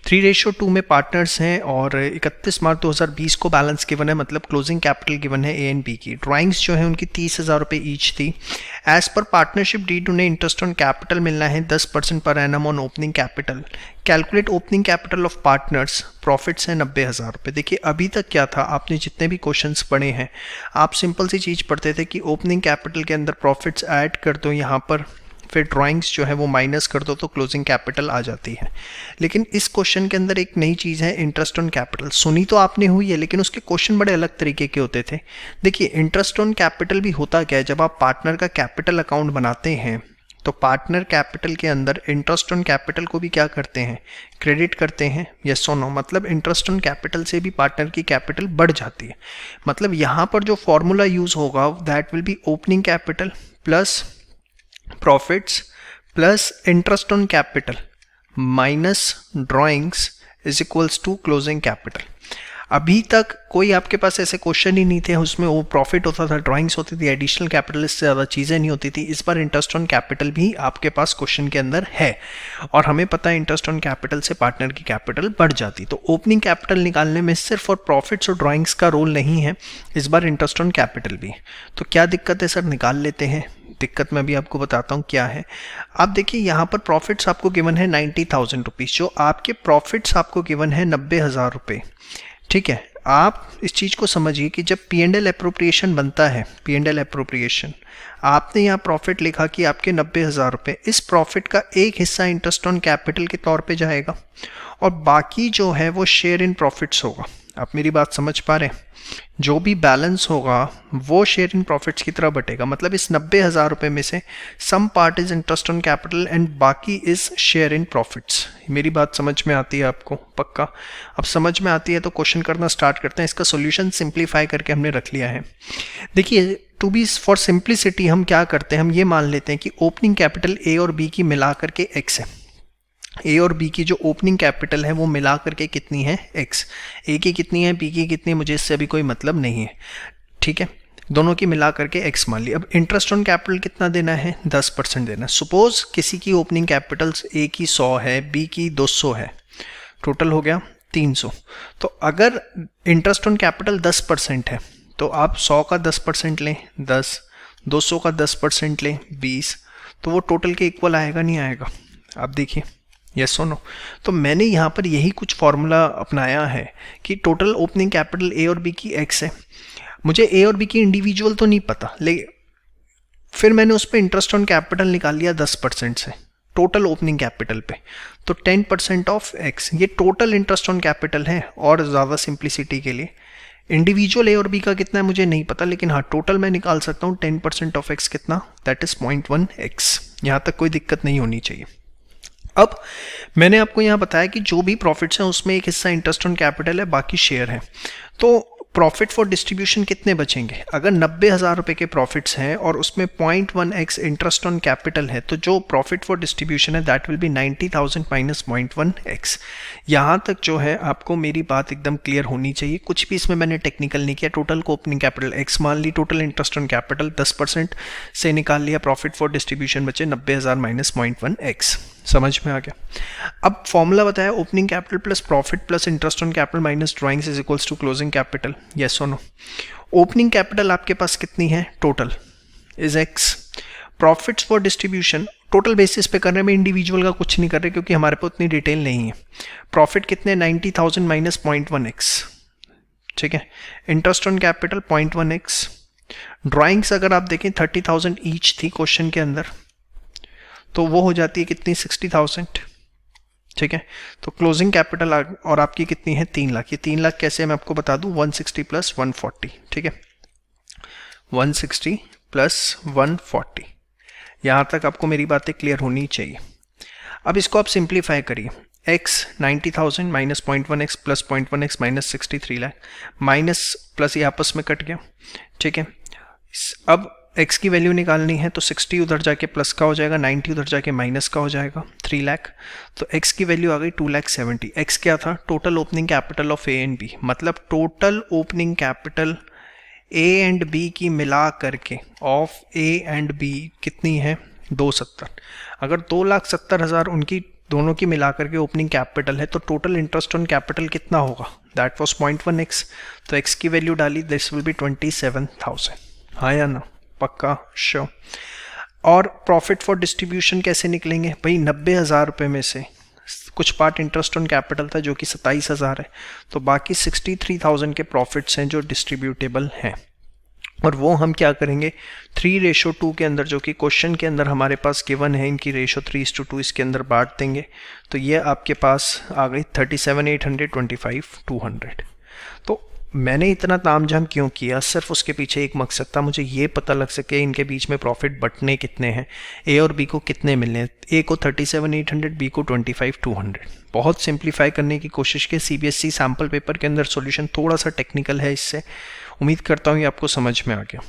3:2 में पार्टनर्स हैं और 31 मार्च 2020 को बैलेंस गिवन है, मतलब क्लोजिंग कैपिटल गिवन है ए एंड बी की। ड्राइंग्स जो है उनकी 30,000 रुपये ईच थी। एज पर पार्टनरशिप डीड उन्हें इंटरेस्ट ऑन कैपिटल मिलना है 10% per annum on opening capital. Calculate opening capital of partners, profits हैं 90,000 रुपये। देखिए, अभी तक क्या था, आपने जितने भी क्वेश्चंस पढ़े हैं आप सिंपल सी चीज़ पढ़ते थे कि ओपनिंग कैपिटल के अंदर प्रॉफिट्स ऐड कर दो यहाँ पर, फिर ड्राइंग्स जो है वो माइनस कर दो तो क्लोजिंग कैपिटल आ जाती है। लेकिन इस क्वेश्चन के अंदर एक नई चीज़ है, इंटरेस्ट ऑन कैपिटल। सुनी तो आपने हुई है, लेकिन उसके क्वेश्चन बड़े अलग तरीके के होते थे। देखिए, इंटरेस्ट ऑन कैपिटल भी होता क्या है, जब आप पार्टनर का कैपिटल अकाउंट बनाते हैं तो पार्टनर कैपिटल के अंदर इंटरेस्ट ऑन कैपिटल को भी क्या करते हैं, क्रेडिट करते हैं। यस और नो, मतलब इंटरेस्ट ऑन कैपिटल से भी पार्टनर की कैपिटल बढ़ जाती है। मतलब यहाँ पर जो फॉर्मूला यूज होगा that will be opening capital plus profits plus interest on capital minus drawings is equals to closing capital. अभी तक कोई आपके पास ऐसे क्वेश्चन ही नहीं थे उसमें वो प्रॉफिट होता था, ड्राइंग्स होती थी, एडिशनल कैपिटल से ज़्यादा चीज़ें नहीं होती थी। इस बार इंटरेस्ट ऑन कैपिटल भी आपके पास क्वेश्चन के अंदर है और हमें पता है इंटरेस्ट ऑन कैपिटल से पार्टनर की कैपिटल बढ़ जाती। तो ओपनिंग कैपिटल निकालने में सिर्फ और प्रॉफिट्स और ड्राइंग्स का रोल नहीं है, इस बार इंटरेस्ट ऑन कैपिटल भी। तो क्या दिक्कत है सर, निकाल लेते हैं। दिक्कत मैं भी आपको बताता हूँ क्या है। आप देखिए, यहाँ पर प्रॉफिट्स आपको गिवन है 90,000 रुपीज़, जो आपके प्रॉफिट्स आपको गिवन है 90,000 रुपये। ठीक है, आप इस चीज़ को समझिए कि जब P&L एप्रोप्रिएशन बनता है, P&L एप्रोप्रिएशन, आपने यहाँ प्रॉफिट लिखा कि आपके 90,000 रुपये, इस प्रॉफिट का एक हिस्सा इंटरेस्ट ऑन कैपिटल के तौर पे जाएगा और बाकी जो है वो शेयर इन प्रॉफिट्स होगा। आप मेरी बात समझ पा रहे हैं? जो भी बैलेंस होगा वो शेयर इन प्रॉफिट्स की तरह बटेगा। मतलब इस 90,000 रुपये में से some part is interest on capital and बाकी इज शेयर इन प्रॉफिट्स। मेरी बात समझ में आती है आपको? पक्का? अब समझ में आती है तो क्वेश्चन करना स्टार्ट करते हैं। इसका सोल्यूशन सिंप्लीफाई करके हमने रख लिया है। देखिए, टू बी फॉर सिंप्लिसिटी हम क्या करते हैं, हम ये मान लेते हैं कि ओपनिंग कैपिटल ए और बी की मिला करके एक्स है। ए और बी की जो ओपनिंग कैपिटल है वो मिला करके कितनी है, एक्स। ए की कितनी है, बी की कितनी है, मुझे इससे अभी कोई मतलब नहीं है। ठीक है, दोनों की मिला करके एक्स मान ली। अब इंटरेस्ट ऑन कैपिटल कितना देना है, 10% देना है। सपोज किसी की ओपनिंग कैपिटल्स ए की 100 है, बी की 200 है, टोटल हो गया 300। तो अगर इंटरेस्ट ऑन कैपिटल 10% है तो आप 100 का 10% लें 10, 200 का 10% लें 20, तो वो टोटल के इक्वल आएगा नहीं आएगा? आप देखिए, यस और नो। तो मैंने यहाँ पर यही कुछ फॉर्मूला अपनाया है कि टोटल ओपनिंग कैपिटल ए और बी की एक्स है। मुझे ए और बी की इंडिविजुअल तो नहीं पता, लेकिन फिर मैंने उस पर इंटरेस्ट ऑन कैपिटल निकाल लिया 10% से टोटल ओपनिंग कैपिटल पे, तो 10% ऑफ एक्स, ये टोटल इंटरेस्ट ऑन कैपिटल है। और ज़्यादा सिंप्लिसिटी के लिए इंडिविजुअल ए और बी का कितना है मुझे नहीं पता, लेकिन हाँ टोटल मैं निकाल सकता हूँ। 10% ऑफ एक्स कितना, दैट इज 0.1 एक्स। यहाँ तक कोई दिक्कत नहीं होनी चाहिए। अब मैंने आपको यहाँ बताया कि जो भी प्रॉफिट्स हैं उसमें एक हिस्सा इंटरेस्ट ऑन कैपिटल है, बाकी शेयर है। तो प्रॉफिट फॉर डिस्ट्रीब्यूशन कितने बचेंगे? अगर 90,000 रुपये के प्रॉफिट्स हैं और उसमें 0.1x इंटरेस्ट ऑन कैपिटल है, तो जो प्रॉफिट फॉर डिस्ट्रीब्यूशन है that will B 90,000 minus 0.1x। यहाँ तक जो है आपको मेरी बात एकदम क्लियर होनी चाहिए। कुछ भी इसमें मैंने टेक्निकल नहीं किया। टोटल को ओपनिंग कैपिटल x मान ली, टोटल इंटरेस्ट ऑन कैपिटल 10% से निकाल लिया, प्रॉफिट फॉर डिस्ट्रीब्यूशन बचे 90,000 माइनस 0.1x। समझ में आ गया? अब फॉर्मूला बताया, opening capital plus profit plus interest on capital minus drawings is equals to closing capital. Yes और नो? ओपनिंग कैपिटल आपके पास कितनी है, total is X. Profits for distribution total basis पे कर रहे हैं, मैं इंडिविजुअल का कुछ नहीं कर रहे क्योंकि हमारे पास उतनी डिटेल नहीं है। प्रॉफिट कितने, 90,000 माइनस 0.1x। ठीक है, interest on capital 0.1x। Drawings अगर आप देखें 30,000 ईच थी क्वेश्चन के अंदर, तो वो हो जाती है कितनी, 60,000। ठीक है, तो क्लोजिंग कैपिटल और आपकी कितनी है, 3 लाख। ये 3 लाख कैसे मैं आपको बता दूं, 160 प्लस 140। ठीक है, 160 प्लस 140। यहाँ तक आपको मेरी बातें क्लियर होनी चाहिए। अब इसको आप सिंप्लीफाई करिए। x 90,000 minus 0.1x plus 0.1x minus 63 lakh, minus plus ये आपस में कट गया। ठीक है, अब x की वैल्यू निकालनी है तो 60 उधर जाके प्लस का हो जाएगा, 90 उधर जाके माइनस का हो जाएगा, 3 लाख। तो x की वैल्यू आ गई 2,70,000। x क्या था, total opening capital of A and B, मतलब total opening capital A and B की मिला करके ऑफ ए एंड बी कितनी है, 270। अगर 2,70,000 उनकी दोनों की मिला करके ओपनिंग कैपिटल है तो टोटल इंटरेस्ट ऑन कैपिटल कितना होगा, दैट वाज 0.1x। तो x की वैल्यू डाली, दिस विल बी 27,000। हाँ या ना, पक्का, श्योर। और प्रॉफिट फॉर डिस्ट्रीब्यूशन कैसे निकलेंगे भाई, 90,000 रुपये में से कुछ पार्ट इंटरेस्ट ऑन कैपिटल था जो कि 27,000 है, तो बाकी 63,000 के प्रॉफिट्स हैं जो डिस्ट्रीब्यूटेबल हैं। और वो हम क्या करेंगे 3:2 के अंदर, जो कि क्वेश्चन के अंदर हमारे पास गिवन है, इनकी रेशो 3:2 इसके अंदर बांट देंगे। तो ये आपके पास आ गई 37,800, 25,200। तो मैंने इतना तामझाम क्यों किया, सिर्फ उसके पीछे एक मकसद था, मुझे ये पता लग सके इनके बीच में प्रॉफिट बटने कितने हैं, ए और बी को कितने मिलने हैं। ए को 37,800, बी को 25,200। बहुत सिंप्लीफाई करने की कोशिश की। सीबीएसई सैम्पल पेपर के अंदर सॉल्यूशन थोड़ा सा टेक्निकल है, इससे उम्मीद करता हूँ ये आपको समझ में आ गया।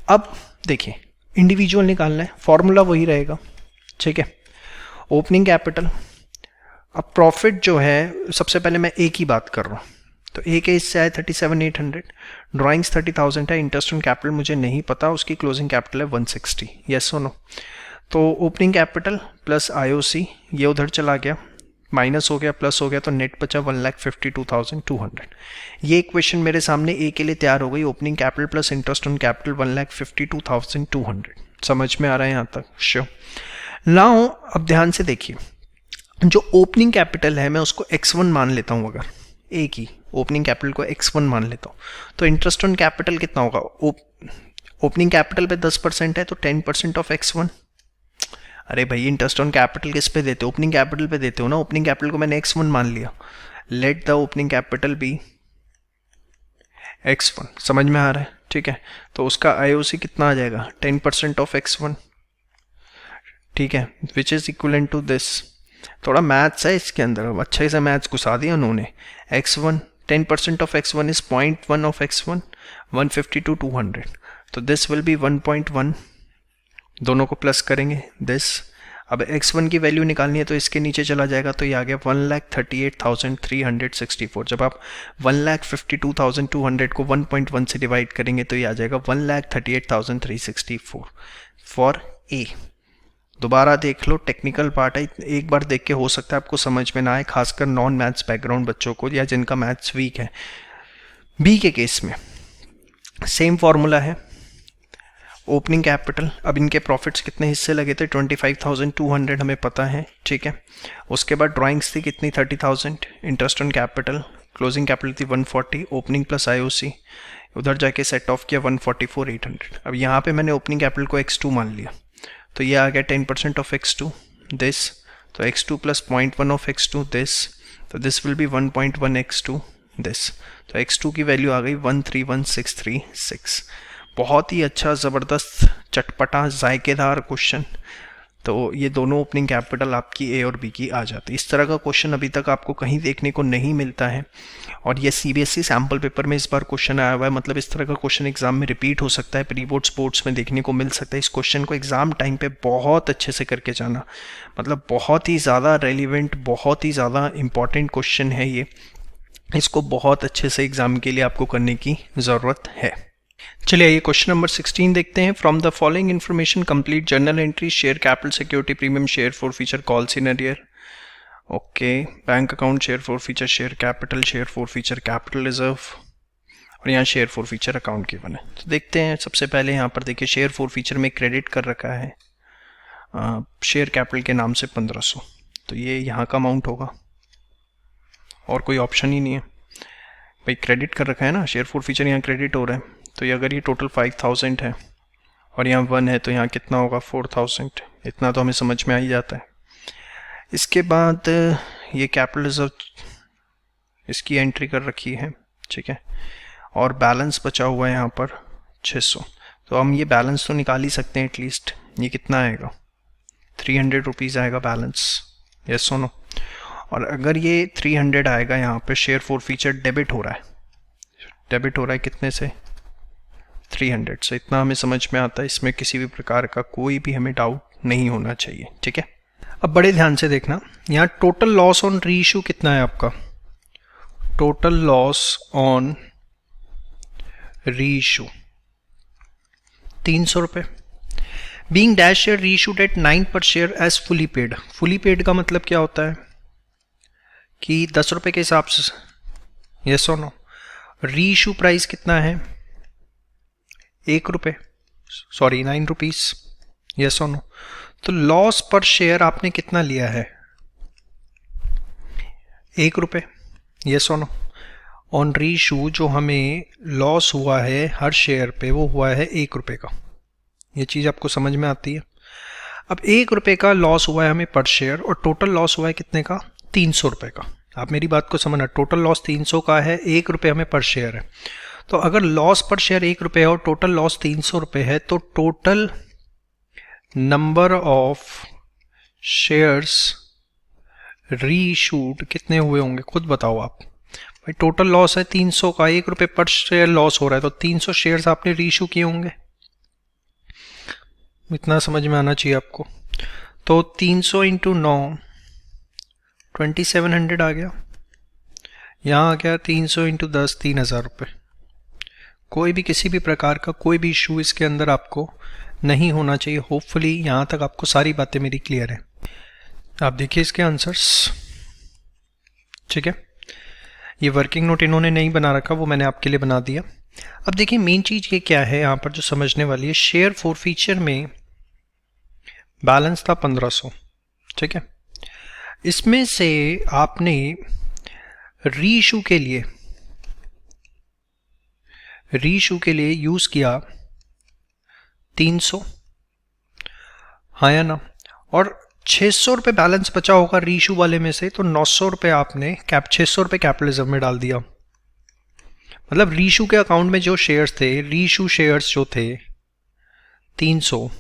अब देखिए इंडिविजुअल निकालना है, फॉर्मूला वही रहेगा, ठीक है। ओपनिंग कैपिटल, अब प्रॉफिट जो है सबसे पहले मैं ए की बात कर रहा हूँ, तो ए के इससे आए 37,800, ड्राइंग्स 30,000 है, इंटरेस्ट ऑन कैपिटल मुझे नहीं पता, उसकी क्लोजिंग कैपिटल है 160, यस और नो। तो ओपनिंग कैपिटल प्लस आईओसी ये उधर चला गया, माइनस हो गया प्लस हो गया, तो नेट बचा 1,52,200। ये इक्वेशन मेरे सामने ए के लिए तैयार हो गई, opening capital plus interest on capital 1,52,200। समझ में आ रहा है यहाँ तक? श्योर। नाउ अब ध्यान से देखिए, जो ओपनिंग कैपिटल है मैं उसको x1 मान लेता हूँ, अगर ए की ओपनिंग कैपिटल को x1 मान लेता हूँ, तो इंटरेस्ट ऑन कैपिटल कितना होगा, ओपनिंग कैपिटल पे 10% है तो 10% ऑफ x1। अरे भाई इंटरेस्ट ऑन कैपिटल किस पे देते हो, ओपनिंग कैपिटल पे देते हो ना, ओपनिंग कैपिटल को मैंने x1 मान लिया, let the opening capital be x1। समझ में आ रहा है? ठीक है, तो उसका आईओसी कितना आ जाएगा 10% ऑफ x1, ठीक है, which is equivalent to this. थोड़ा मैथ्स है इसके अंदर, अच्छे से मैथ्स घुसा दिया उन्होंने। x1 10% of x1 is 0.1 of x1, 152,200, तो दिस विल बी 1.1, दोनों को प्लस करेंगे दिस। अब x1 की वैल्यू निकालनी है तो इसके नीचे चला जाएगा, तो ये आ गया 1,38,364। जब आप 1,52,200 को 1.1 से डिवाइड करेंगे तो ये आ जाएगा 1,38,364 फॉर ए। दोबारा देख लो, टेक्निकल पार्ट है, एक बार देख के हो सकता है आपको समझ में ना आए, खासकर नॉन मैथ्स बैकग्राउंड बच्चों को या जिनका मैथ्स वीक है। बी के केस में सेम फॉर्मूला है, ओपनिंग कैपिटल, अब इनके प्रॉफिट्स कितने हिस्से लगे थे 25,200 हमें पता है, ठीक है। उसके बाद ड्राइंग्स थी कितनी 30,000, interest on capital, closing capital थी 140, ओपनिंग प्लस आईओसी, उधर जाके सेट ऑफ किया 144,800। अब यहाँ पे मैंने ओपनिंग कैपिटल को x2 मान लिया, तो ये आ गया 10% ऑफ x2 दिस, तो x2 plus 0.1 of x2 this, तो this will be 1.1 x2 this, तो x2 की वैल्यू आ गई 131,636। बहुत ही अच्छा ज़बरदस्त चटपटा जायकेदार क्वेश्चन। तो ये दोनों ओपनिंग कैपिटल आपकी ए और बी की आ जाती है। इस तरह का क्वेश्चन अभी तक आपको कहीं देखने को नहीं मिलता है, और ये सीबीएसई सैम्पल पेपर में इस बार क्वेश्चन आया हुआ है, मतलब इस तरह का क्वेश्चन एग्जाम में रिपीट हो सकता है, प्री बोर्ड स्पोर्ट्स में देखने को मिल सकता है। इस क्वेश्चन को एग्जाम टाइम पे बहुत अच्छे से करके जाना, मतलब बहुत ही ज़्यादा रेलिवेंट, बहुत ही ज़्यादा इंपॉर्टेंट क्वेश्चन है ये, इसको बहुत अच्छे से एग्जाम के लिए आपको करने की ज़रूरत है। चलिए ये क्वेश्चन नंबर 16 देखते हैं। From the following information complete journal entry, share capital, security premium, share for feature, calls in arrear. Okay, bank account, share for feature, share capital, share for feature, capital reserve, और यहाँ share for feature account given है। तो देखते हैं, सबसे पहले यहाँ पर देखिए शेयर फॉर फीचर में क्रेडिट कर रखा है शेयर कैपिटल के नाम से 1500, तो ये यहाँ का अमाउंट होगा और कोई ऑप्शन ही नहीं है भाई, क्रेडिट कर रखा है ना, शेयर फॉर फीचर यहाँ क्रेडिट हो रहा है, तो ये अगर ये टोटल 5,000 है और यहाँ 1 है तो यहाँ कितना होगा 4,000, इतना तो हमें समझ में आ ही जाता है। इसके बाद ये कैपिटल रिजर्व इसकी एंट्री कर रखी है, ठीक है, और बैलेंस बचा हुआ है यहाँ पर 600, तो हम ये बैलेंस तो निकाल ही सकते हैं एटलीस्ट। ये कितना आएगा 300 रुपीज़ आएगा बैलेंस, यस और नो। और अगर ये 300 आएगा, यहाँ पे शेयर फॉर फीचर डेबिट हो रहा है, डेबिट हो रहा है कितने से 300 से, इतना हमें समझ में आता है, इसमें किसी भी प्रकार का कोई भी हमें डाउट नहीं होना चाहिए, ठीक है। अब बड़े ध्यान से देखना, यहाँ total loss on reissue कितना है आपका, total loss on reissue 300 रुपये। Being dash share reissued at 9 per share as fully paid. Fully paid का मतलब क्या होता है कि 10 रुपये के हिसाब से, यस और नो। री इशू प्राइस कितना है 1 रुपये, सॉरी 9 रुपीज़, यस और नो। तो लॉस पर शेयर आपने कितना लिया है 1 रुपये, यस और नो। ऑन रीइशू जो हमें लॉस हुआ है हर शेयर पे वो हुआ है 1 रुपये का। ये चीज़ आपको समझ में आती है। अब 1 रुपये का लॉस हुआ है हमें पर शेयर और टोटल लॉस हुआ है कितने का? 300 रुपये का। आप मेरी बात को समझना, टोटल लॉस 300 का है, 1 रुपये हमें पर शेयर है। तो अगर लॉस पर शेयर 1 रुपये है और टोटल लॉस 300 रुपये है तो total number of shares reissued कितने हुए होंगे? खुद बताओ आप। भाई टोटल लॉस है 300 का, 1 रुपये पर शेयर लॉस हो रहा है, तो 300 शेयर्स आपने रीइशू किए होंगे। इतना समझ में आना चाहिए आपको। तो 300 इंटू 9 2700 आ गया। यहाँ आ गया 300 इंटू 10 3000 रुपये। कोई भी किसी भी प्रकार का कोई भी इशू इसके अंदर आपको नहीं होना चाहिए। होपफुली यहाँ तक आपको सारी बातें मेरी क्लियर है। आप देखिए इसके आंसर्स, ठीक है। ये वर्किंग नोट इन्होंने नहीं बना रखा, वो मैंने आपके लिए बना दिया। अब देखिए मेन चीज़ ये क्या है यहाँ पर जो समझने वाली है। शेयर फोरफीचर में बैलेंस था 1500, ठीक है। इसमें से आपने रीइशू के लिए यूज़ किया 300, हाँ या ना, और 600 रुपये बैलेंस बचा होगा रीइशू वाले में से, तो 900 रुपये आपने 600 रुपये कैपिटलिज्म में डाल दिया। मतलब रीइशू के अकाउंट में जो शेयर्स थे, रीइशू शेयर्स जो थे 300,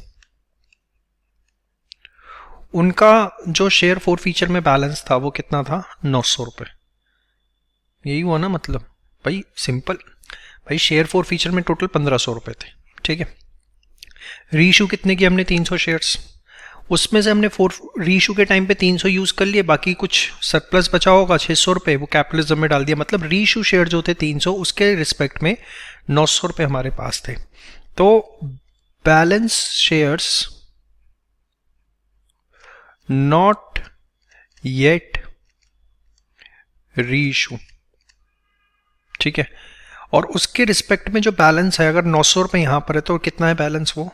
उनका जो शेयर फोरफीचर में बैलेंस था वो कितना था? 900 रुपये। यही हुआ ना मतलब? भाई सिंपल, भाई शेयर फोरफीचर में टोटल 1500 रुपये थे, ठीक है। रीइशू कितने की हमने? 300 शेयर्स। उसमें से हमने रीइशू के टाइम पे 300 यूज़ कर लिए, बाकी कुछ सरप्लस बचा होगा 600 रुपये, वो कैपिटलिज्म में डाल दिया। मतलब रीइशू शेयर जो थे 300, उसके रिस्पेक्ट में 900 रुपये हमारे पास थे। तो balance shares not yet reissue, ठीक है। और उसके रिस्पेक्ट में जो बैलेंस है, अगर 900 रुपये यहाँ पर है तो कितना है बैलेंस? वो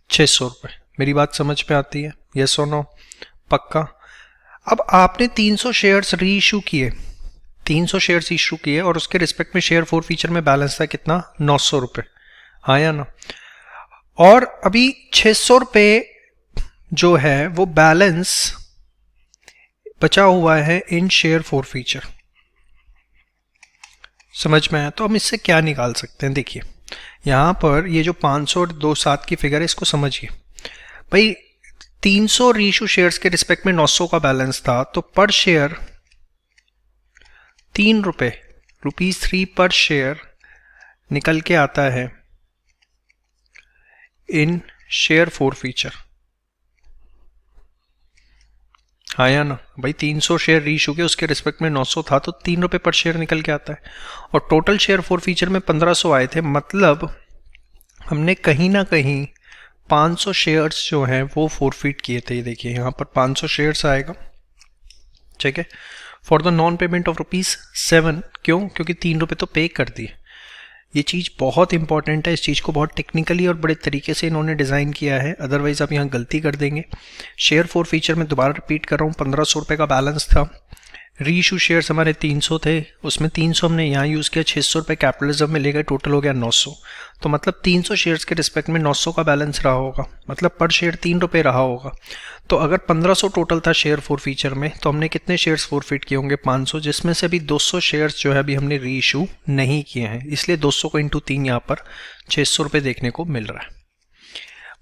600 रुपये। मेरी बात समझ में आती है? यस और नो? पक्का। अब आपने 300 शेयर्स रीइशू किए, 300 शेयर्स इशू किए और उसके रिस्पेक्ट में शेयर फोरफीचर में बैलेंस था कितना? 900 रुपये, हाँ या ना। और अभी 600 रुपये जो है वो बैलेंस बचा हुआ है इन शेयर फोरफीचर। समझ में आया? तो हम इससे क्या निकाल सकते हैं? देखिए यहाँ पर ये जो 500 और 27 की फिगर है, इसको समझिए। भाई 300 रीइशू शेयर्स के रिस्पेक्ट में 900 का बैलेंस था, तो पर शेयर 3 रुपये, ₹3 पर शेयर निकल के आता है इन शेयर फोरफीचर, हाँ या ना। भाई 300 शेयर रीइशू के, उसके रिस्पेक्ट में 900 था, तो 3 रुपये पर शेयर निकल के आता है। और टोटल शेयर फोरफीचर में 1500 आए थे, मतलब हमने कहीं ना कहीं 500 शेयर्स जो हैं वो फोरफीट किए थे। ये देखिए यहाँ पर 500 शेयर्स आएगा, ठीक है, for the non payment of ₹7। क्यों? क्योंकि 3 रुपये तो पे कर दिए। ये चीज़ बहुत इंपॉर्टेंट है, इस चीज़ को बहुत टेक्निकली और बड़े तरीके से इन्होंने डिज़ाइन किया है, अदरवाइज़ आप यहाँ गलती कर देंगे। शेयर फोरफीचर में दोबारा रिपीट कर रहा हूँ, 1500 रुपये का बैलेंस था। रीइशू शेयर्स हमारे 300 थे, उसमें 300 हमने यहाँ यूज़ किया, 600 रुपये कैपिटलिज्म में ले गए, टोटल हो गया 900। तो मतलब 300 शेयर्स के रिस्पेक्ट में 900 का बैलेंस रहा होगा, मतलब पर शेयर 3 रुपये रहा होगा। तो अगर 1500 टोटल था शेयर फोरफीचर में, तो हमने कितने शेयर्स फोरफीट किए होंगे? 500, जिसमें से अभी 200 शेयर्स जो है अभी हमने रीइशू नहीं किए हैं, इसलिए 200 को इंटू 3 यहाँ पर 600 रुपये देखने को मिल रहा है।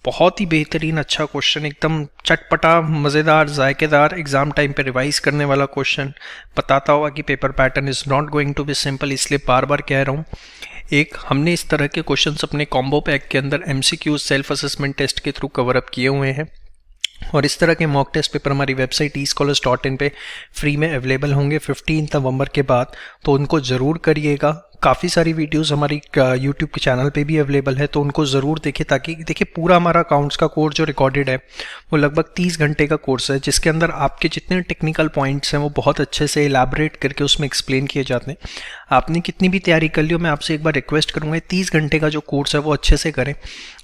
बहुत ही बेहतरीन अच्छा क्वेश्चन, एकदम चटपटा, मज़ेदार, जायकेदार, एग्जाम टाइम पे रिवाइज करने वाला क्वेश्चन। बताता हुआ कि paper pattern is not going to be simple, इसलिए बार बार कह रहा हूँ। एक हमने इस तरह के क्वेश्चंस अपने कॉम्बो पैक के अंदर MCQ सेल्फ असेसमेंट टेस्ट के थ्रू कवर अप किए हुए हैं, और इस तरह के मॉक टेस्ट पेपर हमारी वेबसाइट eScholars.in पे फ्री में अवेलेबल होंगे 15 नवंबर के बाद, तो उनको ज़रूर करिएगा। काफ़ी सारी वीडियोस हमारी यूट्यूब के चैनल पे भी अवेलेबल है, तो उनको ज़रूर देखें, ताकि देखिए पूरा हमारा अकाउंट्स का कोर्स जो रिकॉर्डेड है वो लगभग 30 घंटे का कोर्स है, जिसके अंदर आपके जितने टेक्निकल पॉइंट्स हैं वो बहुत अच्छे से इलाबरेट करके उसमें एक्सप्लेन किए जाते हैं। आपने कितनी भी तैयारी कर ली हो, मैं आपसे एक बार रिक्वेस्ट करूँगा 30 घंटे का जो कोर्स है वो अच्छे से करें,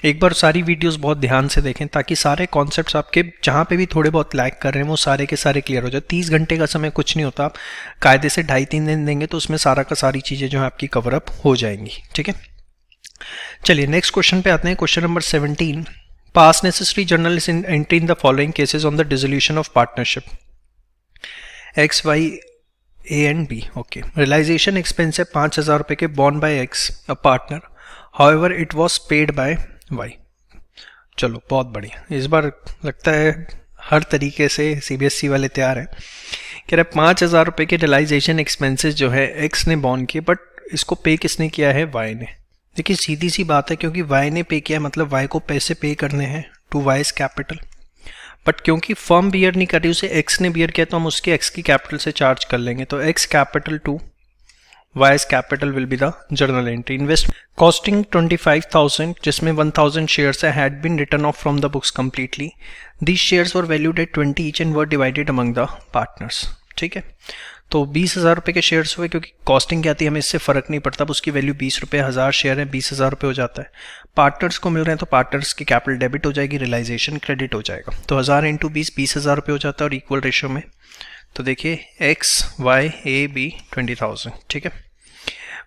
एक बार सारी वीडियोज़ बहुत ध्यान से देखें, ताकि सारे कॉन्सेप्ट्स आपके जहाँ पे भी थोड़े बहुत लैग कर रहे हैं वो सारे के सारे क्लियर हो जाए। 30 घंटे का समय कुछ नहीं होता, आप कायदे से 2.5-3 दिन देंगे तो उसमें सारा का सारी चीज़ें जो है आपकी कवर अप हो जाएंगी। ठीक है, चलिए नेक्स्ट क्वेश्चन पे आते हैं। Question number 17, pass necessary journal is entry in the following cases on the dissolution of partnership X Y A and B. Okay, realisation expense है 5,000 रुपये के, borne by X a partner, however it was paid by Y. चलो बहुत बढ़िया, इस बार लगता है हर तरीके से सीबीएसई वाले तैयार हैं। कह रहे 5,000 रुपये के रियलाइजेशन एक्सपेंसेस जो है एक्स ने बॉर्न किए, बट इसको पे किसने किया है? वाई ने। देखिए सीधी सी बात है, क्योंकि वाई ने पे किया है मतलब वाई को पैसे पे करने हैं टू वाइज कैपिटल, बट क्योंकि फर्म बियर नहीं कर रही, उसे एक्स ने बियर किया, तो हम उसके एक्स की कैपिटल से चार्ज कर लेंगे। तो X capital to Y's capital will be the journal entry. Invest costing 25,000, जिसमें 1,000 shares had been return off from the books completely. These shares were valued at 20 each and were divided among the partners. ठीक है, तो 20,000 रुपये के शेयर्स हुए, क्योंकि कॉस्टिंग क्या थी हमें इससे फ़र्क नहीं पड़ता, अब उसकी वैल्यू 20 रुपये, 1000 शेयर है 20,000 रुपये हो जाता है। पार्टनर्स को मिल रहे हैं तो पार्टनर्स की कैपिटल डेबिट हो जाएगी, रियलाइजेशन क्रेडिट हो जाएगा। तो 1000 इंटू 20,000 रुपये हो जाता है, और इक्वल रेशियो में। तो देखिए एक्स वाई ए बी 20,000। ठीक है,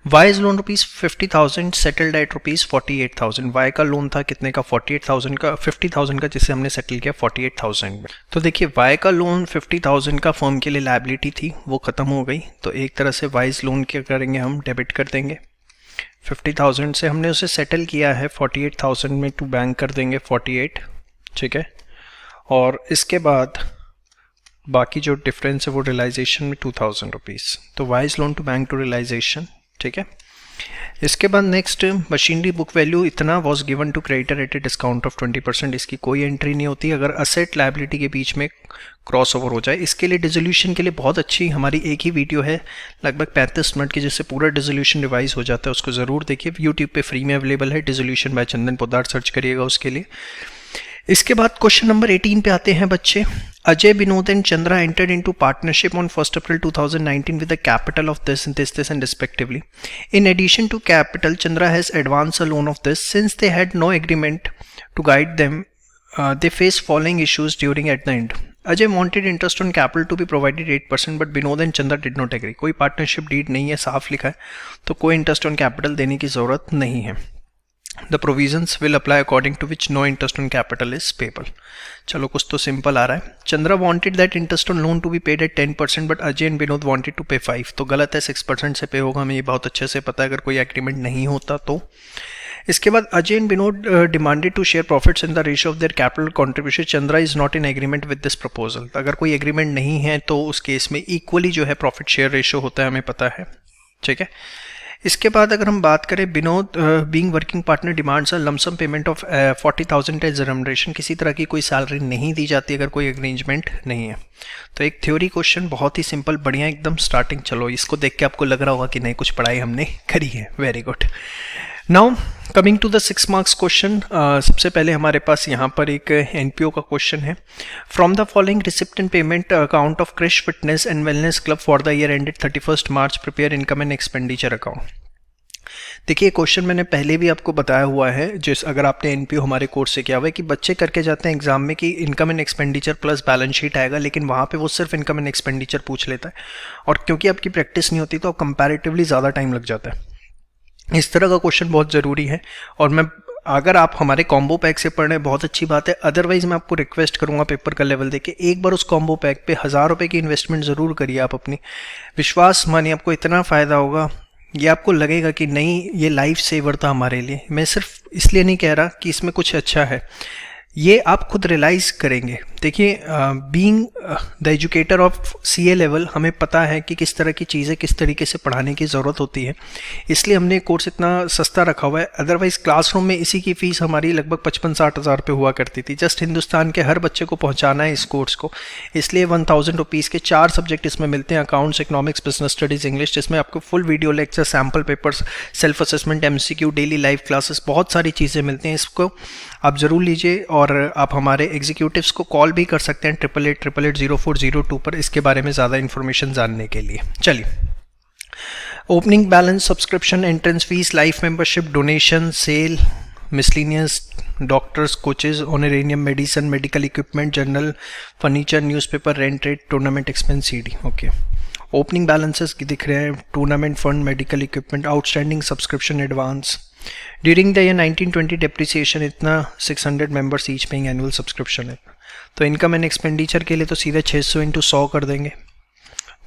Y is loan rupees 50,000, settled at rupees 48,000। Y का लोन था कितने का? 48,000 का, 50,000 का, जिसे हमने सेटल किया 48,000 में। तो देखिए वाई का लोन 50,000 का फर्म के लिए लायबिलिटी थी, वो ख़त्म हो गई। तो एक तरह से वाइज लोन क्या करेंगे हम? डेबिट कर देंगे। 50,000 से हमने उसे सेटल किया है 48,000 में, टू बैंक कर देंगे 48। ठीक है, और इसके बाद बाकी जो डिफरेंस है वो रियलाइजेशन में 2,000 रुपीज़। तो Y's loan to bank to realisation. ठीक है, इसके बाद नेक्स्ट मशीनरी बुक वैल्यू इतना was given to creditor at a discount of 20%। इसकी कोई एंट्री नहीं होती अगर असेट लायबिलिटी के बीच में क्रॉस ओवर हो जाए। इसके लिए डिसोल्यूशन के लिए बहुत अच्छी हमारी एक ही वीडियो है लगभग 35 मिनट की, जिससे पूरा डिसोल्यूशन रिवाइज हो जाता है, उसको ज़रूर देखिए, यूट्यूब पे फ्री में अवेलेबल है। डिसोल्यूशन बाय चंदन पोद्दार सर्च करिएगा उसके लिए। इसके बाद क्वेश्चन नंबर 18 पे आते हैं बच्चे। Ajay, Vinod and Chandra entered into partnership on 1st April 2019 with a capital of this and respectively. In addition to capital, Chandra has advanced a loan of this. Since they had no agreement to guide them, they face following issues during at the end. Ajay wanted interest on capital to be provided 8%, but Vinod and Chandra did not agree. कोई पार्टनरशिप डीड नहीं है, साफ लिखा है, तो कोई इंटरेस्ट ऑन कैपिटल देने की ज़रूरत नहीं है। The provisions will apply according to which no interest on capital is payable. चलो कुछ तो सिंपल आ रहा है। Chandra wanted that interest on loan to be paid at 10%, but Ajay and Vinod wanted to pay 5%. तो गलत है, 6% से पे होगा, हमें ये बहुत अच्छे से पता है अगर कोई एग्रीमेंट नहीं होता तो। इसके बाद Ajay and Vinod demanded to share profits in the ratio of their capital contribution. Chandra is not in agreement with this proposal. अगर कोई एग्रीमेंट नहीं है तो उस केस में इक्वली जो है प्रॉफिट शेयर रेशियो होता है, हमें पता है। ठीक है, इसके बाद अगर हम बात करें, Vinod being working partner demands a lump sum payment of 40,000 as remuneration. किसी तरह की कोई सैलरी नहीं दी जाती अगर कोई अरेंजमेंट नहीं है। तो एक थ्योरी क्वेश्चन बहुत ही सिंपल, बढ़िया एकदम स्टार्टिंग। चलो इसको देख के आपको लग रहा होगा कि नहीं कुछ पढ़ाई हमने करी है, very good. Now coming to the 6 marks question. सबसे पहले हमारे पास यहाँ पर एक एनपीओ का क्वेश्चन है। From the following receipts and payment account of Krish fitness and wellness club for the year ended 31 March prepare income and expenditure account. देखिए क्वेश्चन मैंने पहले भी आपको बताया हुआ है, जिस अगर आपने एनपीओ हमारे कोर्स से किया हुआ है, कि बच्चे करके जाते हैं एग्जाम में कि income and expenditure plus balance sheet आएगा, लेकिन वहाँ पे वो सिर्फ इनकम एंड एक्सपेंडिचर पूछ लेता है, और क्योंकि आपकी प्रैक्टिस नहीं होती तो कंपैरेटिवली ज़्यादा टाइम लग जाता है। इस तरह का क्वेश्चन बहुत ज़रूरी है, और मैं अगर आप हमारे कॉम्बो पैक से पढ़ रहे हैं बहुत अच्छी बात है, अदरवाइज़ मैं आपको रिक्वेस्ट करूंगा पेपर का लेवल देके एक बार उस कॉम्बो पैक पे 1000 रुपये की इन्वेस्टमेंट ज़रूर करिए आप अपनी। विश्वास मानिए आपको इतना फ़ायदा होगा, ये आपको लगेगा कि नहीं ये लाइफ सेवर था हमारे लिए। मैं सिर्फ इसलिए नहीं कह रहा कि इसमें कुछ अच्छा है, ये आप खुद रियलाइज़ करेंगे। देखिए, being the educator of CA level हमें पता है कि किस तरह की चीज़ें किस तरीके से पढ़ाने की ज़रूरत होती है, इसलिए हमने कोर्स इतना सस्ता रखा हुआ है। अदरवाइज़ क्लासरूम में इसी की फ़ीस हमारी लगभग 55-60 हज़ार रुपये हुआ करती थी। जस्ट हिंदुस्तान के हर बच्चे को पहुंचाना है इस कोर्स को, इसलिए 1000 रुपीज़ के 4 सब्जेक्ट इसमें मिलते हैं, accounts, economics, business studies, English, जिसमें आपको full video lecture, sample papers, self assessment, MCQ, daily live classes, बहुत सारी चीज़ें मिलती हैं। इसको आप ज़रूर लीजिए और आप हमारे एग्जीक्यूटिव्स को कॉल भी कर सकते हैं 8888-0402 पर इसके बारे में ज़्यादा इन्फॉर्मेशन जानने के लिए। चलिए, opening balance, subscription, entrance fees, life membership, donation, sale, miscellaneous, doctors, coaches, honorarium, medicine, medical equipment, journal, furniture, newspaper, rent rate, tournament expense, CD। Okay, opening balances दिख रहे हैं, tournament fund, medical equipment, outstanding subscription advance. During the year 1920 depreciation इतना 600 members each paying annual subscription है। तो इनकम एंड एक्सपेंडिचर के लिए तो सीधे 600 × 100 कर देंगे,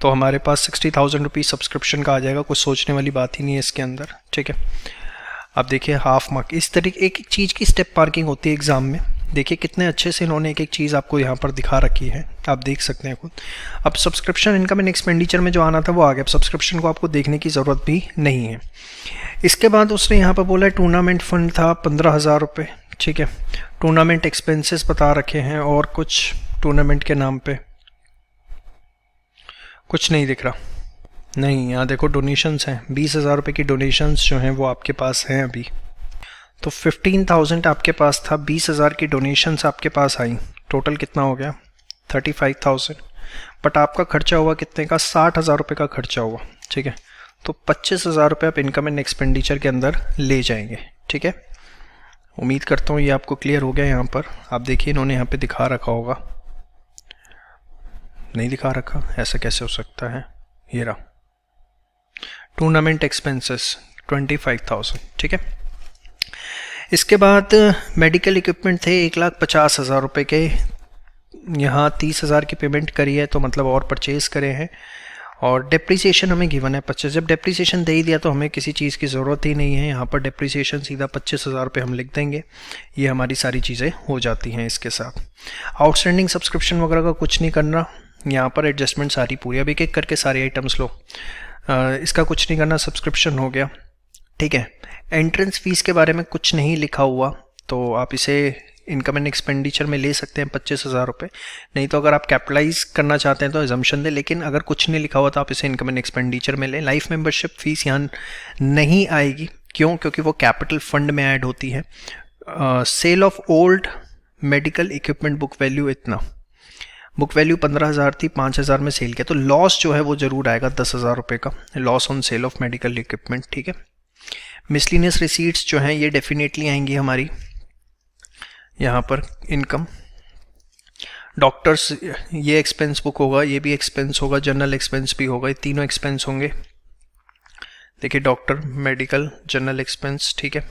तो हमारे पास 60,000 रुपीज़ सब्सक्रिप्शन का आ जाएगा। कुछ सोचने वाली बात ही नहीं है इसके अंदर, ठीक है। अब देखिए हाफ मार्क, इस तरीके एक एक चीज़ की स्टेप मार्किंग होती है एग्ज़ाम में। देखिए कितने अच्छे से इन्होंने एक एक चीज़ आपको यहाँ पर दिखा रखी है, आप देख सकते हैं खुद। अब सब्सक्रिप्शन इनकम एंड एक्सपेंडिचर में जो आना था वो आ गया, अब सब्सक्रिप्शन को आपको देखने की ज़रूरत भी नहीं है। इसके बाद उसने यहाँ पर बोला टूर्नामेंट फंड था 15,000 रुपये, ठीक है। टूर्नामेंट एक्सपेंसेस बता रखे हैं और कुछ टूर्नामेंट के नाम पे कुछ नहीं दिख रहा, नहीं। यहाँ देखो डोनेशंस हैं, 20,000 रुपये की डोनेशंस जो हैं वो आपके पास हैं अभी। तो 15,000 आपके पास था, 20,000 की डोनेशंस आपके पास आई, टोटल कितना हो गया 35,000। बट आपका खर्चा हुआ कितने का, 60,000 रुपये का खर्चा हुआ, ठीक है। तो 25,000 रुपये आप इनकम एंड एक्सपेंडिचर के अंदर ले जाएंगे, ठीक है। उम्मीद करता हूँ ये आपको क्लियर हो गया। यहाँ पर आप देखिए इन्होंने यहाँ पे दिखा रखा होगा, नहीं दिखा रखा, ऐसा कैसे हो सकता है, ये रहा टूर्नामेंट एक्सपेंसेस 25,000, ठीक है। इसके बाद मेडिकल इक्विपमेंट थे 1,50,000 रुपये के, यहाँ 30,000 की पेमेंट करी है, तो मतलब और परचेज करे हैं। और डेप्रिसिएशन हमें गिवन है 25, जब डेप्रिसिएशन दे ही दिया तो हमें किसी चीज़ की ज़रूरत ही नहीं है। यहाँ पर डेप्रिसिएशन सीधा 25,000 रुपये हम लिख देंगे, ये हमारी सारी चीज़ें हो जाती हैं इसके साथ। आउटस्टैंडिंग सब्सक्रिप्शन वगैरह का कुछ नहीं करना, यहाँ पर एडजस्टमेंट सारी पूरी, अब एक एक करके सारे आइटम्स लो। इसका कुछ नहीं करना, सब्सक्रिप्शन हो गया, ठीक है। एंट्रेंस फीस के बारे में कुछ नहीं लिखा हुआ, तो आप इसे इनकम एंड एक्सपेंडिचर में ले सकते हैं 25,000 रुपये। नहीं तो अगर आप कैपिटलाइज करना चाहते हैं तो एजम्पशन दें, लेकिन अगर कुछ नहीं लिखा हुआ तो आप इसे इनकम एंड एक्सपेंडिचर में लें। लाइफ मेंबरशिप फीस यहाँ नहीं आएगी, क्यों, क्योंकि वो कैपिटल फंड में ऐड होती है। Sale of old medical equipment book value इतना, बुक वैल्यू 15,000 थी, 5,000 में सेल किया, तो लॉस जो है वो ज़रूर आएगा 10,000 रुपये का, loss on sale of medical equipment, ठीक है। मिसलिनियस रिसीट्स जो हैं ये डेफिनेटली आएंगी हमारी यहाँ पर इनकम। डॉक्टर्स ये एक्सपेंस बुक होगा, ये भी एक्सपेंस होगा, जनरल एक्सपेंस भी होगा, ये तीनों एक्सपेंस होंगे। देखिए डॉक्टर, मेडिकल, जनरल एक्सपेंस, ठीक है।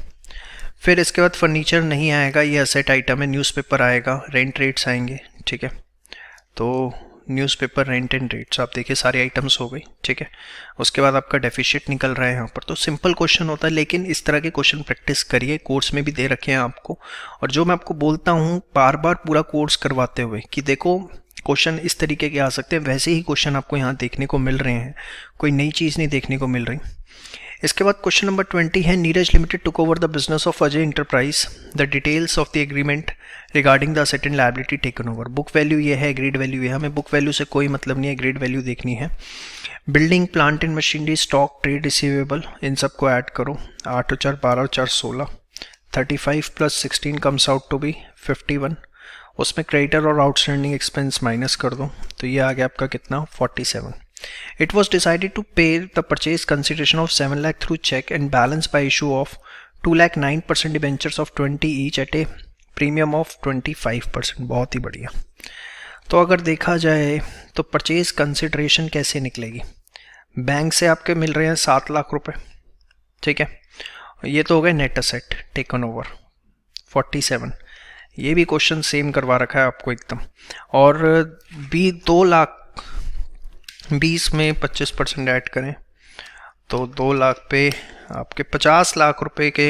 फिर इसके बाद फर्नीचर नहीं आएगा, ये असेट आइटम है। न्यूज़पेपर आएगा, रेंट रेट्स आएंगे, ठीक है। तो न्यूज़पेपर, रेंट एंड रेट्स, आप देखिए सारे आइटम्स हो गई, ठीक है। उसके बाद आपका डेफिसिट निकल रहा है यहाँ पर। तो सिंपल क्वेश्चन होता है, लेकिन इस तरह के क्वेश्चन प्रैक्टिस करिए, कोर्स में भी दे रखे हैं आपको। और जो मैं आपको बोलता हूँ बार बार पूरा कोर्स करवाते हुए कि देखो क्वेश्चन इस तरीके के आ सकते हैं, वैसे ही क्वेश्चन आपको यहाँ देखने को मिल रहे हैं, कोई नई चीज़ नहीं देखने को मिल रही। इसके बाद क्वेश्चन नंबर 20 है, Neeraj limited took over the business of Ajay enterprise, the details of the agreement regarding the asset and liability taken over. Book value ये है, ग्रेड वैल्यू ये है, हमें बुक वैल्यू से कोई मतलब नहीं है, ग्रेड वैल्यू देखनी है। Building, plant and machinery, stock, trade receivable, इन सबको ऐड करो। 8 और 4 12 और 4 16, 35 + 16 कम्स आउट टू बी 51। उसमें क्रेडिटर और आउटस्टैंडिंग एक्सपेंस माइनस कर दो, तो ये आ गया आपका कितना 47। It was decided to pay the purchase consideration of 7 lakh through check and balance by issue of 2 lakh 9% debentures of 20 each at a premium of 25%। बहुत ही बढ़िया। तो अगर देखा जाए तो परचेज कंसिडरेशन कैसे निकलेगी, बैंक से आपके मिल रहे हैं 7 लाख रुपए, ठीक है। ये तो हो गए नेट असेट टेकन ओवर 47, ये भी क्वेश्चन सेम करवा रखा है आपको एकदम। और भी 2 लाख 20 में 25% ऐड करें तो 2 लाख पे आपके 50 लाख रुपए के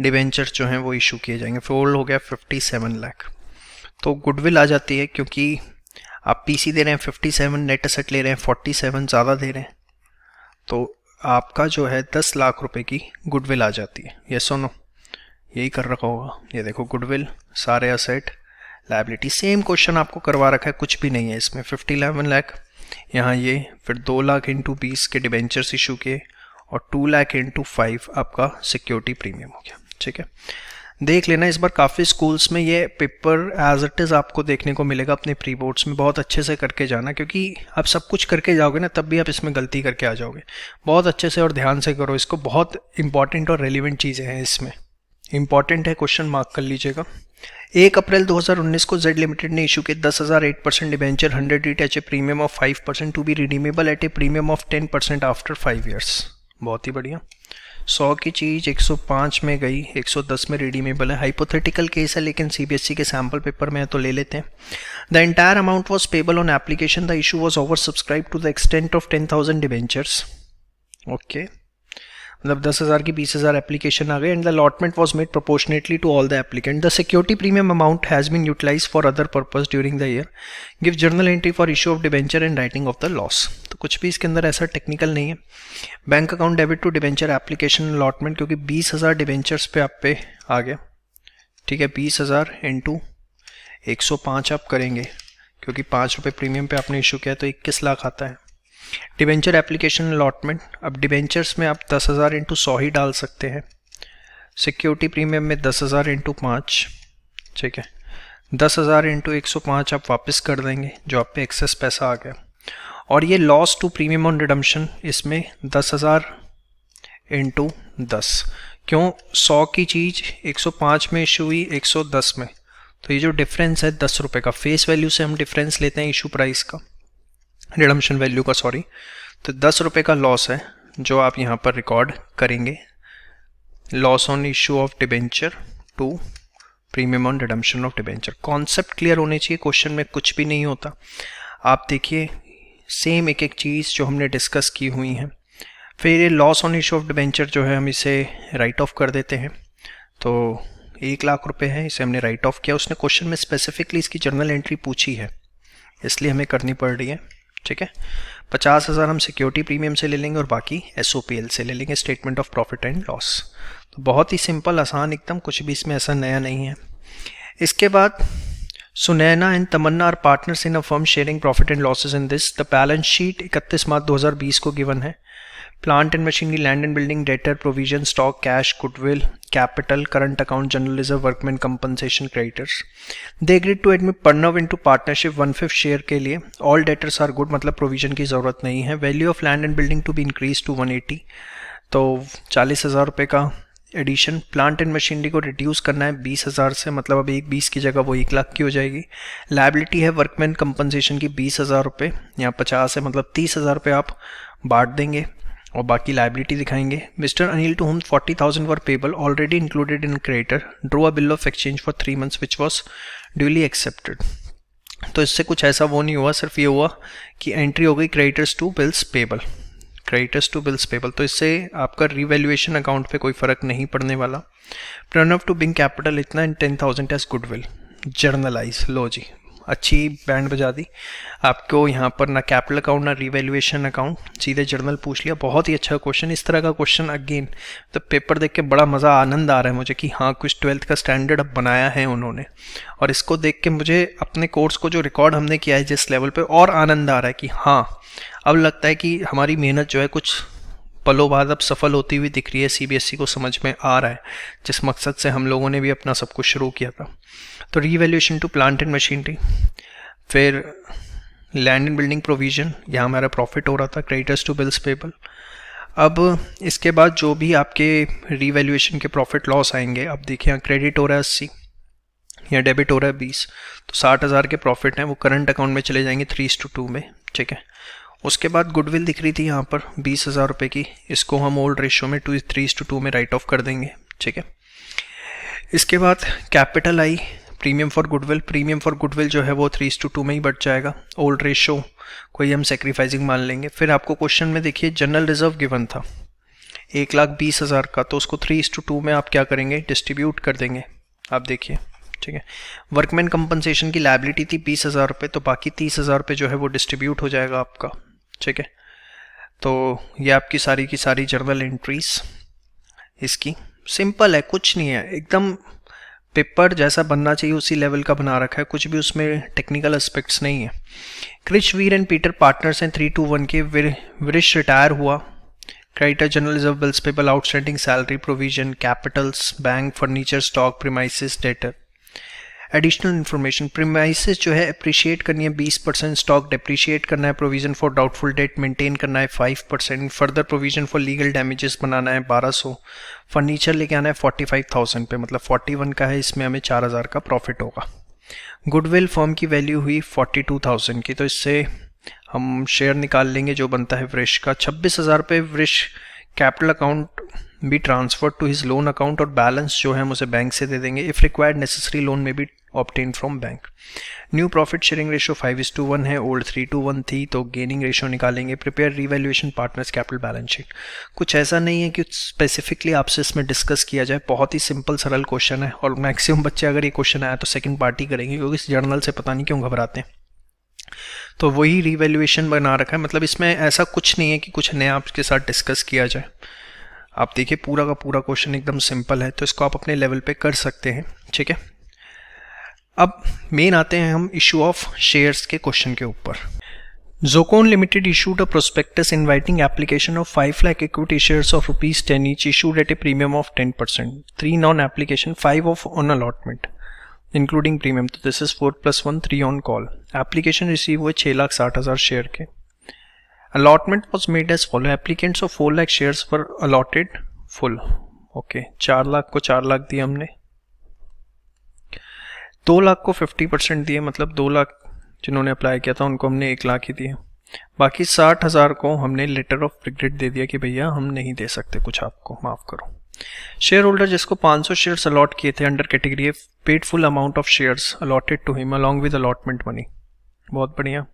डिवेंचर जो हैं वो इशू किए जाएंगे, फिर हो गया 57 लाख। तो गुडविल आ जाती है, क्योंकि आप पीसी दे रहे हैं 57, नेट एसेट ले रहे हैं 47, ज़्यादा दे रहे हैं, तो आपका जो है 10 लाख रुपए की गुडविल आ जाती है। ये सुनो, यही कर रखा होगा, ये देखो गुडविल, सारे असेट, लायबिलिटी, सेम क्वेश्चन आपको करवा रखा है, कुछ भी नहीं है इसमें। 57 लाख यहाँ ये, फिर 2 लाख इंटू 20 के डिबेंचर्स इशू के, और 2 लाख इंटू 5 आपका सिक्योरिटी प्रीमियम हो गया। ठीक है, देख लेना, इस बार काफ़ी स्कूल्स में ये पेपर एज इट इज़ आपको देखने को मिलेगा अपने प्री बोर्ड्स में। बहुत अच्छे से करके जाना, क्योंकि आप सब कुछ करके जाओगे ना, तब भी आप इसमें गलती करके आ जाओगे। बहुत अच्छे से और ध्यान से करो इसको, बहुत इंपॉर्टेंट और रेलिवेंट चीज़ें हैं इसमें, इंपॉर्टेंट है, क्वेश्चन मार्क कर लीजिएगा। 1 अप्रैल 2019 को जेड लिमिटेड ने इशू के 10,000 8% डिबेंचर 100 रीट each a premium of 5% to be redeemable at a premium of 10% after 5 years. बहुत ही बढ़िया। 100 की चीज़ 105 में गई, 110 में रिडीमेबल है। हाइपोथेटिकल केस है, लेकिन सीबीएसई के सैम्पल पेपर में है तो ले लेते हैं। The entire amount was payable on application, the issue was over subscribe to the extent of 10,000 debentures. Okay, मतलब 10,000 की 20,000 एप्लीकेशन आ गए, and the allotment was made proportionately to all the applicant. The security premium amount has been utilize for other purpose during the year. Give journal entry for issue of debenture and writing off the loss. तो कुछ भी इसके अंदर ऐसा टेक्निकल नहीं है। Bank account debit to debenture application allotment, क्योंकि 20,000 डिबेंचर्स पे आप पे आ गया। ठीक है, 20,000 इंटू 105 आप करेंगे, क्योंकि 5 रुपये प्रीमियम पे आपने इशू किया तो 21 लाख आता है। डिबेंचर एप्लीकेशन अलॉटमेंट, अब डिबेंचर्स में आप 10,000 इंटू 100 ही डाल सकते हैं। सिक्योरिटी प्रीमियम में 10,000 इंटू 5। ठीक है, 10,000 इंटू 105 आप वापस कर देंगे, जो आप पे एक्सेस पैसा आ गया। और ये loss to premium on redemption, इसमें 10,000 इंटू 10। क्यों? 100 की चीज़ 105 में इशू हुई, 110 में, तो ये जो डिफरेंस है 10 रुपये का, फेस वैल्यू से हम डिफरेंस लेते हैं इशू प्राइस का, रिडम्पशन वैल्यू का, सॉरी। तो 10 रुपये का लॉस है जो आप यहाँ पर रिकॉर्ड करेंगे। Loss on issue of debenture to premium on redemption of debenture. Concept clear होने चाहिए, क्वेश्चन में कुछ भी नहीं होता। आप देखिए सेम एक एक चीज़ जो हमने डिस्कस की हुई हैं। फिर ये loss on issue of debenture जो है हम इसे राइट ऑफ कर देते हैं। तो 1 लाख रुपए है, इसे हमने राइट ऑफ किया। उसने क्वेश्चन में स्पेसिफिकली इसकी जर्नल एंट्री पूछी है, इसलिए हमें करनी पड़ रही है। ठीक है, 50,000 हम सिक्योरिटी प्रीमियम से ले लेंगे और बाकी SOPL से ले लेंगे, statement of profit and loss. तो बहुत ही सिंपल, आसान एकदम, कुछ भी इसमें ऐसा नया नहीं है। इसके बाद Sunaina and Tamanna are partners in a firm sharing profit and losses in this. The balance sheet 31 March 2020 को गिवन है। Plant and machinery, land and building, debtor, provision, stock, cash, goodwill, capital, current account, general reserve, workman compensation, creditors. They agreed to admit Pranav into partnership 1/5 share के लिए। ऑल डेटर्स आर गुड, मतलब प्रोविजन की ज़रूरत नहीं है। Value of land and building to be increase to 180, तो 40,000 रुपये का एडिशन। प्लांट एंड मशीनरी को रिड्यूस करना है 20,000 से, मतलब अब 20 की जगह वो 1 लाख की हो जाएगी। लायबिलिटी है वर्कमैन कंपनसेशन की 20,000 रुपये, यहाँ 50 है, मतलब 30,000 रुपये आप बांट देंगे और बाकी लायबिलिटी दिखाएंगे। Mister Anil to whom 40,000 were payable already included in creditor, drew a bill of exchange for 3 months which was duly accepted. तो इससे कुछ ऐसा वो नहीं हुआ, सिर्फ ये हुआ कि एंट्री हो गई creditors to bills payable, creditors to bills payable. तो इससे आपका रिवैल्यूएशन अकाउंट पे कोई फर्क नहीं पड़ने वाला। प्रणव टू बिंग कैपिटल इतना एंड 10,000 एज गुडविल, जर्नलाइज। लो जी, अच्छी बैंड बजा दी आपको यहाँ पर, ना कैपिटल अकाउंट ना रिवैल्यूएशन अकाउंट, सीधे जर्नल पूछ लिया। बहुत ही अच्छा क्वेश्चन, इस तरह का क्वेश्चन अगेन तो पेपर देख के बड़ा मज़ा, आनंद आ रहा है मुझे कि हाँ कुछ 12th का स्टैंडर्ड अब बनाया है उन्होंने। और इसको देख के मुझे अपने कोर्स को जो रिकॉर्ड हमने किया है जिस लेवल पे, और आनंद आ रहा है कि हाँ अब लगता है कि हमारी मेहनत जो है कुछ पलों बाद अब सफल होती हुई दिख रही है। सीबीएसई को समझ में आ रहा है जिस मकसद से हम लोगों ने भी अपना सब कुछ शुरू किया था। तो revaluation to plant and machinery, फिर लैंड एंड बिल्डिंग प्रोविजन, यहाँ हमारा प्रॉफिट हो रहा था। Creditors to bills payable. अब इसके बाद जो भी आपके रीवैल्यूएशन के प्रॉफिट लॉस आएंगे, अब देखिए यहाँ क्रेडिट हो रहा है 80, या डेबिट हो रहा है 20, तो 60,000 के प्रॉफिट हैं वो करंट अकाउंट में चले जाएंगे 3:2 में। ठीक है, उसके बाद गुडविल दिख रही थी यहाँ पर 20,000 रुपये की, इसको हम ओल्ड रेशियो में 3:2 में राइट ऑफ कर देंगे। ठीक है, इसके बाद capital I, premium for goodwill. Premium for goodwill जो है वो 3:2 में ही बढ़ जाएगा, ओल्ड रेशियो कोई हम सेक्रीफाइसिंग मान लेंगे। फिर आपको क्वेश्चन में देखिए जनरल रिजर्व गिवन था 1,20,000 का, तो उसको 3:2 में आप क्या करेंगे, डिस्ट्रीब्यूट कर देंगे। आप देखिए, ठीक है। वर्कमैन कंपनसेशन की लायबिलिटी थी 20,000 रुपये, तो बाकी 30,000 रुपये जो है वो डिस्ट्रीब्यूट हो जाएगा आपका, ठीक है। तो ये आपकी सारी की सारी जर्नल एंट्रीज इसकी सिंपल है, कुछ नहीं है, एकदम पेपर जैसा बनना चाहिए उसी लेवल का बना रखा है, कुछ भी उसमें टेक्निकल एस्पेक्ट्स नहीं है। क्रिश, वीर एंड पीटर पार्टनर्स हैं 3-2-1 के। विरिश रिटायर हुआ। Creditor general reserve, bills payable, outstanding salary provision, Capitals, bank, furniture, stock, premises, debtor. Additional information, premises जो है अप्रिशिएट करनी है 20%, स्टॉक डेप्रिशिएट करना है, provision for doubtful debt maintain करना है 5%, further provision for legal damages बनाना है 1200, फर्नीचर लेके आना है 45,000 पे, मतलब 41 का है, इसमें हमें 4,000 का प्रॉफिट होगा। गुडविल फर्म की वैल्यू हुई 42,000 की, तो इससे हम शेयर निकाल लेंगे जो बनता है वृष का। 26,000 पे वृष कैपिटल अकाउंट भी transfer to his loan account, और बैलेंस जो है हम उसे बैंक से दे देंगे। इफ रिक्वायर्ड नेसेसरी लोन में भी obtain from bank. New profit sharing ratio 5:1 है, ओल्ड 3:1 थी, तो गेनिंग रेशो निकालेंगे। Prepare revaluation partners capital balance sheet. कुछ ऐसा नहीं है कि स्पेसिफिकली आपसे इसमें डिस्कस किया जाए, बहुत ही सिंपल सरल क्वेश्चन है, और मैक्सिमम बच्चे अगर ये क्वेश्चन आया तो सेकंड पार्टी करेंगे, क्योंकि इस जर्नल से पता नहीं क्यों घबराते हैं। तो वही रीवैल्यूएशन बना रखा है, मतलब इसमें ऐसा कुछ नहीं है कि कुछ नया आपके साथ डिस्कस किया जाए। आप देखिए पूरा का पूरा क्वेश्चन एकदम सिंपल है, तो इसको आप अपने लेवल पे कर सकते हैं, ठीक है। अब मेन आते हैं हम इशू ऑफ शेयर्स के क्वेश्चन के ऊपर। Zocon Limited issued a prospectus inviting application of 5 lakh equity shares of ₹10 each, issued at a premium of 10%. 3 non-application, 5 of on allotment, including premium. तो this is 4+1, 3 on call. Application receive हुए 6,60,000 शेयर के. Allotment was made as follow. Applicants of 4 lakh shares were allotted full. Okay, 4 lakh को 4 लाख दिए हमने, 2 लाख को 50% दिए, मतलब 2 लाख जिन्होंने अप्लाई किया था उनको हमने 1 लाख ही दिए। बाकी 60,000 को हमने लेटर ऑफ रिग्रेट दे दिया कि भैया हम नहीं दे सकते कुछ, आपको माफ़ करो। शेयर होल्डर जिसको 500 शेयर्स अलॉट किए थे under category paid full amount of shares allotted to him along with allotment money. बहुत बढ़िया,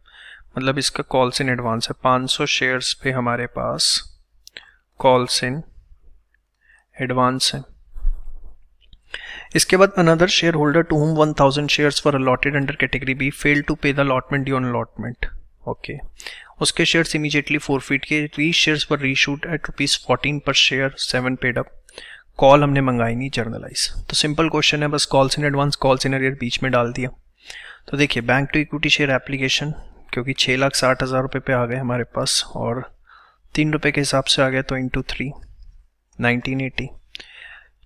मतलब इसका कॉल्स इन एडवांस है। 500 शेयर्स पे हमारे पास कॉल्स इन एडवांस है। इसके बाद another share holder to whom 1000 shares were allotted under category B failed to pay the allotment due on allotment. Okay, उसके शेयर्स इमीडिएटली फॉरफिट किए। these shares were reissued at ₹14 per share, 7 paid up. Call हमने मंगाई नहीं, जर्नलाइज। तो सिंपल क्वेश्चन है, बस calls in advance calls in arrear बीच में डाल दिया। तो देखिए bank to equity share application, क्योंकि 6,60,000 रुपये पे आ गए हमारे पास और 3 रुपये के हिसाब से आ गया, तो इंटू 3 1980,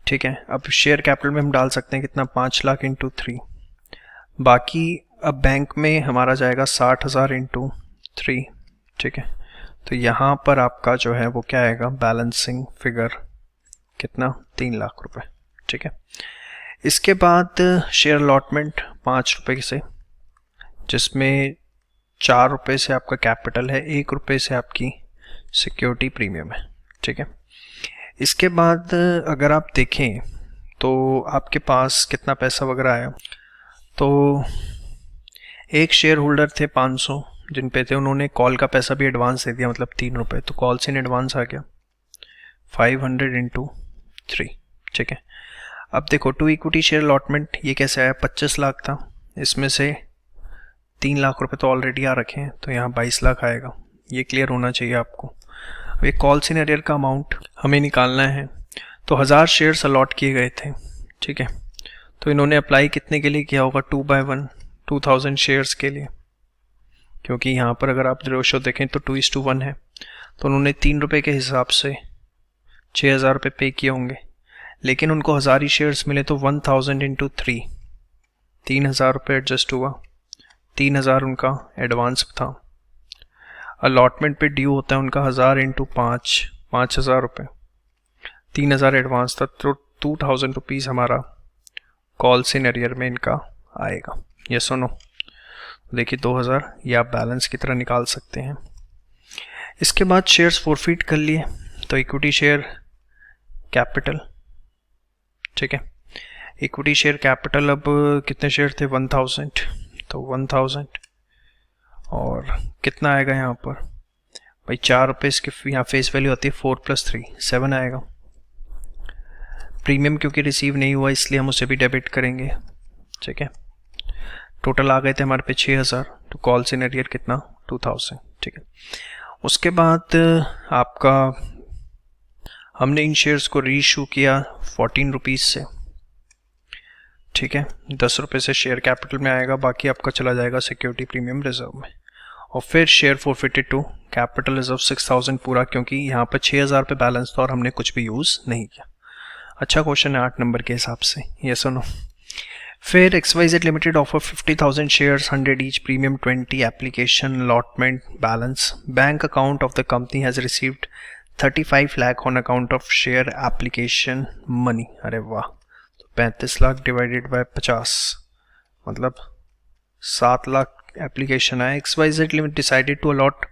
ठीक है। अब शेयर कैपिटल में हम डाल सकते हैं कितना, 5 लाख इंटू 3। बाकी अब बैंक में हमारा जाएगा 60,000 इंटू 3, ठीक है। तो यहाँ पर आपका जो है वो क्या आएगा, बैलेंसिंग फिगर कितना, 3 लाख रुपए, ठीक है। इसके बाद शेयर अलॉटमेंट 5 रुपये से, जिसमें 4 रुपये से आपका कैपिटल है, 1 रुपये से आपकी सिक्योरिटी प्रीमियम है, ठीक है। इसके बाद अगर आप देखें तो आपके पास कितना पैसा वगैरह आया, तो एक शेयर होल्डर थे 500 जिन पे थे, उन्होंने कॉल का पैसा भी एडवांस दे दिया, मतलब 3 रुपये, तो कॉल्स इन एडवांस आ गया 500 इंटू 3, ठीक है। अब देखो टू इक्विटी शेयर अलॉटमेंट ये कैसे आया, 25 लाख था, इसमें से 3 लाख रुपए तो ऑलरेडी आ रखे हैं, तो यहाँ 22 लाख आएगा। ये क्लियर होना चाहिए आपको। अब ये कॉल्स इन अरियर का अमाउंट हमें निकालना है, तो 1000 शेयर्स अलॉट किए गए थे, ठीक है। तो इन्होंने अप्लाई कितने के लिए किया होगा, 2/1 2000 शेयर्स के लिए, क्योंकि यहाँ पर अगर आप रेशो देखें तो 2:1 है, तो उन्होंने 3 रुपये के हिसाब से 6,000 रुपये पे किए होंगे, लेकिन उनको 1000 ही शेयर्स मिले, तो 1000 इंटू 3 3,000 रुपये एडजस्ट हुआ। 3,000 उनका एडवांस था, अलॉटमेंट पे ड्यू होता है उनका 1000 इंटू 5 5,000 रुपये, 3,000 एडवांस था, तो 2,000 रुपीज़ हमारा कॉल्स इन अरियर में इनका आएगा। ये सुनो, देखिए 2,000 ये आप बैलेंस की तरह निकाल सकते हैं। इसके बाद शेयर्स फॉरफिट कर लिए, तो इक्विटी शेयर कैपिटल, ठीक है। इक्विटी शेयर कैपिटल अब कितने शेयर थे, 1000, तो 1000 और कितना आएगा यहाँ पर भाई, 4 रुपये इसकी यहाँ फेस वैल्यू आती है, 4 + 3 7 आएगा। प्रीमियम क्योंकि रिसीव नहीं हुआ इसलिए हम उसे भी डेबिट करेंगे, ठीक है। टोटल आ गए थे हमारे पे 6000, तो कॉल्स इन एरियर कितना 2000, ठीक है। उसके बाद आपका हमने इन शेयर्स को रीइशू किया 14 रुपीज़ से, ठीक है। 10 रुपये से शेयर कैपिटल में आएगा, बाकी आपका चला जाएगा सिक्योरिटी प्रीमियम रिजर्व में। और फिर share forfeited to capital reserve 6000 पूरा, क्योंकि यहाँ पर 6000 पे बैलेंस था और हमने कुछ भी यूज़ नहीं किया। अच्छा क्वेश्चन है 8 नंबर के हिसाब से, ये सुनो। फिर XYZ limited offer 50,000 shares 100 each, premium 20, application allotment balance, bank account of the company has received 35 lakh on account of share application money. अरे वाह, तो 35 लाख डिवाइडेड बाय 50 मतलब 7 लाख एप्लीकेशन है। XYZ limited decided to allot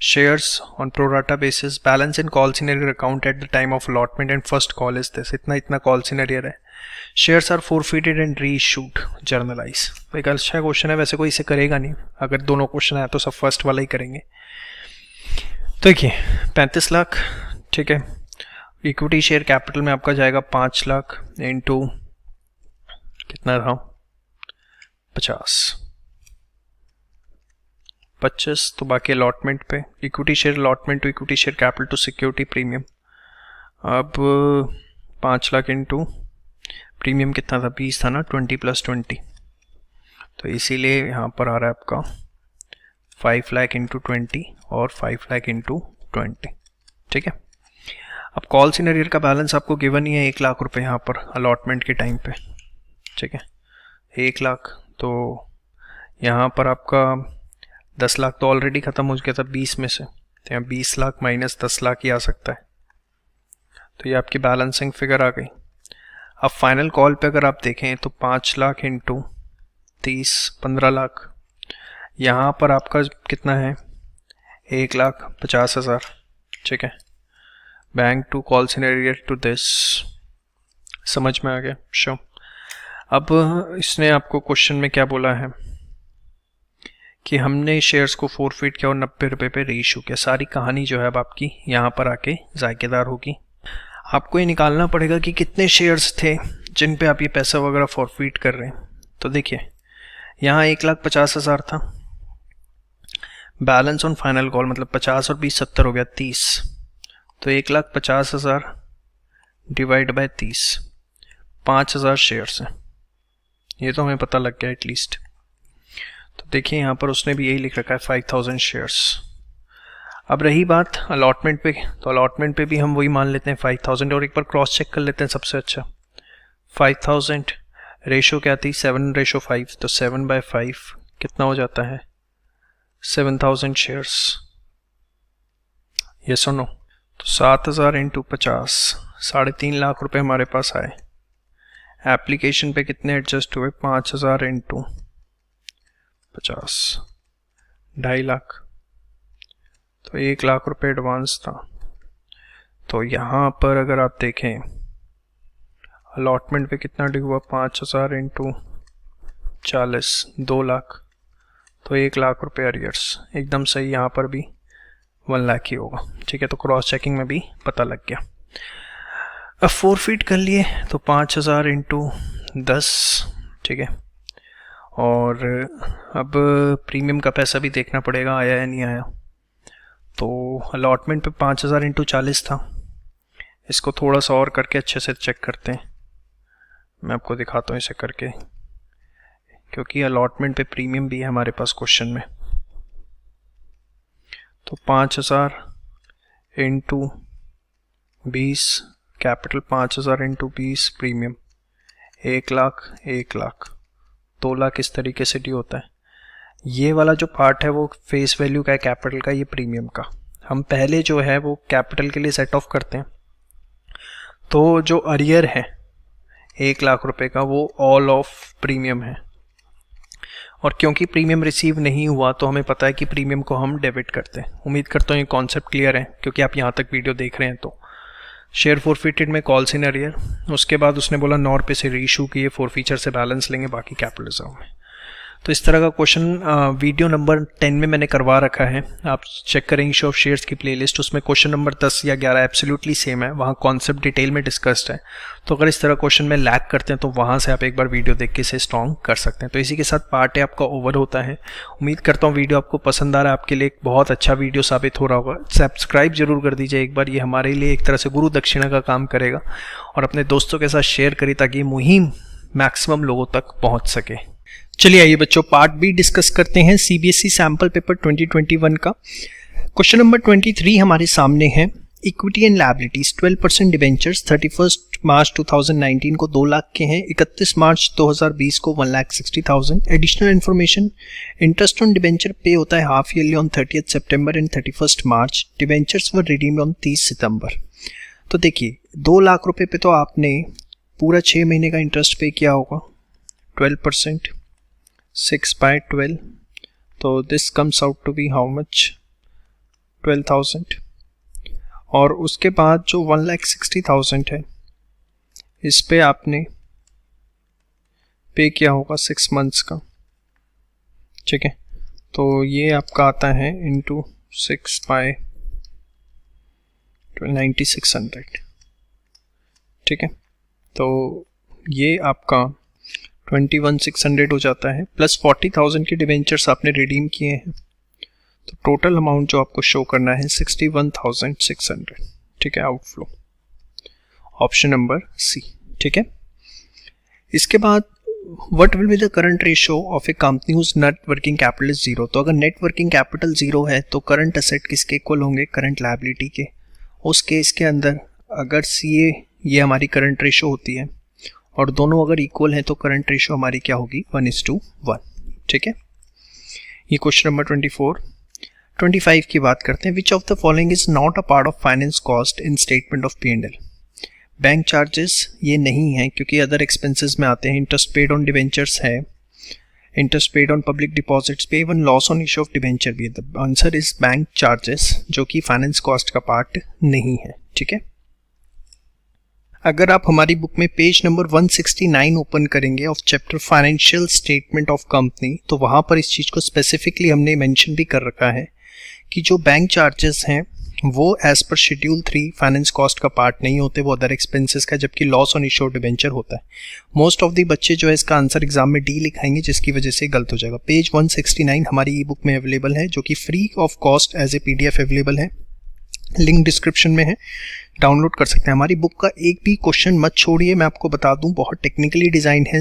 shares on pro rata basis, balance in call in arrear account at the time of allotment and first call is this. इतना कॉल सिनेरियर है। Shares are forfeited and reissued, journalise. एक अच्छा क्वेश्चन है, वैसे कोई इसे करेगा नहीं, अगर दोनों क्वेश्चन आया तो सब फर्स्ट वाला ही करेंगे। तो देखिए 35 लाख, ठीक है। इक्विटी शेयर कैपिटल में आपका जाएगा 5 लाख इंटू कितना था 25, तो बाकी अलॉटमेंट पे equity share allotment to equity share capital to security premium. अब 5 लाख इंटू प्रीमियम कितना था 20 था ना, 20 + 20, तो इसीलिए यहाँ पर आ रहा है आपका 5 लाख इंटू 20 और 5 लाख इंटू 20, ठीक है। अब कॉल्स इन एरियर का बैलेंस आपको गिवन ही है 1 लाख रुपए यहाँ पर अलॉटमेंट के टाइम पे, ठीक है। 1 लाख, तो यहाँ पर आपका 10 लाख तो ऑलरेडी ख़त्म हो गया था 20 में से, तो यहाँ 20 लाख माइनस 10 लाख ही आ सकता है, तो ये आपकी बैलेंसिंग फिगर आ गई। अब फाइनल कॉल पे अगर आप देखें तो 5 लाख इंटू 30 15 लाख, यहाँ पर आपका कितना है 1,50,000, ठीक है। Bank to call in arrear to this, समझ में आ गया? श्योर। अब इसने आपको क्वेश्चन में क्या बोला है कि हमने शेयर्स को फॉरफिट किया और 90 रुपये पे रीइशू किया। सारी कहानी जो है अब आपकी यहाँ पर आके जायकेदार होगी। आपको ये निकालना पड़ेगा कि कितने शेयर्स थे जिन पे आप ये पैसा वगैरह फॉरफिट कर रहे हैं। तो देखिए यहाँ 1,50,000 था, बैलेंस ऑन फाइनल कॉल मतलब 50 और 20 70 हो गया 30, तो 1,50,000 डिवाइड बाय 30, 5,000 शेयर्स हैं, ये तो हमें पता लग गया एटलीस्ट। तो देखिए यहाँ पर उसने भी यही लिख रखा है 5,000 शेयर्स। अब रही बात अलॉटमेंट पे, तो अलॉटमेंट पे भी हम वही मान लेते हैं 5,000 और एक बार क्रॉस चेक कर लेते हैं सबसे अच्छा। 5,000 रेशो क्या थी 7:5, तो 7/5 कितना हो जाता है 7,000 शेयर्स, ये सुनो। तो 7,000 इंटू 50, 3.5 लाख रुपए हमारे पास आए। एप्लीकेशन पे कितने एडजस्ट हुए 5,000 इंटू 50, 2.5 लाख, तो 1 लाख रुपए एडवांस था। तो यहाँ पर अगर आप देखें अलॉटमेंट पे कितना ड्यू हुआ 5,000 इंटू 40, 2 लाख, तो 1 लाख रुपए अरियर्स, एकदम सही। यहाँ पर भी 1 लाख ही होगा, ठीक है। तो क्रॉस चेकिंग में भी पता लग गया। अब फॉरफिट कर लिए तो 5,000 इंटू 10, ठीक है। और अब प्रीमियम का पैसा भी देखना पड़ेगा आया या नहीं आया। तो अलॉटमेंट पे 5,000 इंटू 40 था, इसको थोड़ा सा और करके अच्छे से चेक करते हैं। मैं आपको दिखाता हूँ इसे करके, क्योंकि अलॉटमेंट पे प्रीमियम भी है हमारे पास क्वेश्चन में। तो 5,000 into 20 capital, 5,000 into 20 premium, 1 lakh 1 lakh, 2 lakh इस तरीके से ड्यू होता है। ये वाला जो पार्ट है वो फेस वैल्यू का है कैपिटल का, ये प्रीमियम का। हम पहले जो है वो कैपिटल के लिए सेट ऑफ करते हैं। तो जो अरियर है 1 लाख रुपए का वो ऑल ऑफ प्रीमियम है, और क्योंकि प्रीमियम रिसीव नहीं हुआ तो हमें पता है कि प्रीमियम को हम डेबिट करते हैं। उम्मीद करता हूँ ये कॉन्सेप्ट क्लियर है, क्योंकि आप यहाँ तक वीडियो देख रहे हैं। तो शेयर फॉरफिटेड में कॉल्स इन अरियर, उसके बाद उसने बोला 9 रुपये से रीइशू किए, फॉरफीचर से बैलेंस लेंगे, बाकी कैपिटल रिजर्व में। तो इस तरह का क्वेश्चन वीडियो नंबर 10 में मैंने करवा रखा है, आप चेक करें इशू ऑफ शेयर्स की प्लेलिस्ट, उसमें क्वेश्चन नंबर 10 या 11 एब्सोल्युटली सेम है, वहाँ कॉन्सेप्ट डिटेल में डिस्कस्ड है। तो अगर इस तरह क्वेश्चन में लैग करते हैं तो वहाँ से आप एक बार वीडियो देख के इसे स्ट्रॉन्ग कर सकते हैं। तो इसी के साथ पार्ट है आपका ओवर होता है। उम्मीद करता हूँ वीडियो आपको पसंद आ रहा है, आपके लिए एक बहुत अच्छा वीडियो साबित हो रहा होगा। सब्सक्राइब जरूर कर दीजिए एक बार, ये हमारे लिए एक तरह से गुरु दक्षिणा का काम करेगा, और अपने दोस्तों के साथ शेयर करिए ताकि ये मुहिम मैक्सिमम लोगों तक पहुँच सके। चलिए आइए बच्चों, पार्ट बी डिस्कस करते हैं सीबीएसई सैंपल पेपर 2021 का। क्वेश्चन नंबर 23 हमारे सामने है। इक्विटी एंड लायबिलिटीज 12% डिबेंचर्स 31 मार्च 2019 को 2 लाख के हैं, 31 मार्च 2020 को 1,60,000। Additional information, interest on debenture पे होता है half yearly on 30 September and 31 March. Debentures were redeemed on 30 सितंबर। तो देखिए 2 लाख रुपए पे तो आपने पूरा 6 महीने का इंटरेस्ट पे किया होगा 12%, 6/12, तो this comes out to be how much, 12,000। और उसके बाद जो 1,60,000 है इस पे आपने पे किया होगा 6 मंथ्स का, ठीक है। तो ये आपका आता है इंटू 6/9600, ठीक है। तो ये आपका 21,600 हो जाता है, प्लस 40,000 के डिबेंचर्स आपने रिडीम किए हैं, तो टोटल अमाउंट जो आपको शो करना है 61,600, ठीक है, आउटफ्लो, ऑप्शन नंबर सी, ठीक है। इसके बाद what will be the current ratio of A company whose net working capital is 0। तो अगर नेट वर्किंग कैपिटल 0 है तो करंट असेट किसके इक्वल होंगे, करंट लायबिलिटी के। उस केस के अंदर अगर CA ये हमारी करंट रेशियो होती है और दोनों अगर इक्वल हैं तो करंट रेशियो हमारी क्या होगी, 1:1, ठीक है। ये क्वेश्चन नंबर 25 की बात करते हैं। Which of the following is not a part of finance cost in statement of P&L। Bank charges ये नहीं है क्योंकि अदर एक्सपेंसेस में आते हैं। इंटरेस्ट पेड ऑन डिबेंचर्स है, interest paid on public deposits पे, even loss on issue of debenture भी है। The answer is bank charges, जो कि फाइनेंस कॉस्ट का पार्ट नहीं है, ठीक है। अगर आप हमारी बुक में पेज नंबर 169 ओपन करेंगे of chapter financial statement of company, तो वहाँ पर इस चीज़ को स्पेसिफिकली हमने मेंशन भी कर रखा है कि जो बैंक चार्जेस हैं वो as per schedule 3 finance cost का पार्ट नहीं होते, वो अदर एक्सपेंसेस का, जबकि loss on issue of debenture होता है। मोस्ट ऑफ द बच्चे जो है इसका आंसर एग्जाम में डी लिखाएंगे, जिसकी वजह से गलत हो जाएगा। पेज 169 हमारी ई बुक में अवेलेबल है, जो कि free of cost as a PDF available है, लिंक डिस्क्रिप्शन में है, डाउनलोड कर सकते हैं। हमारी बुक का एक भी क्वेश्चन मत छोड़िए, मैं आपको बता दूं बहुत टेक्निकली डिज़ाइन है।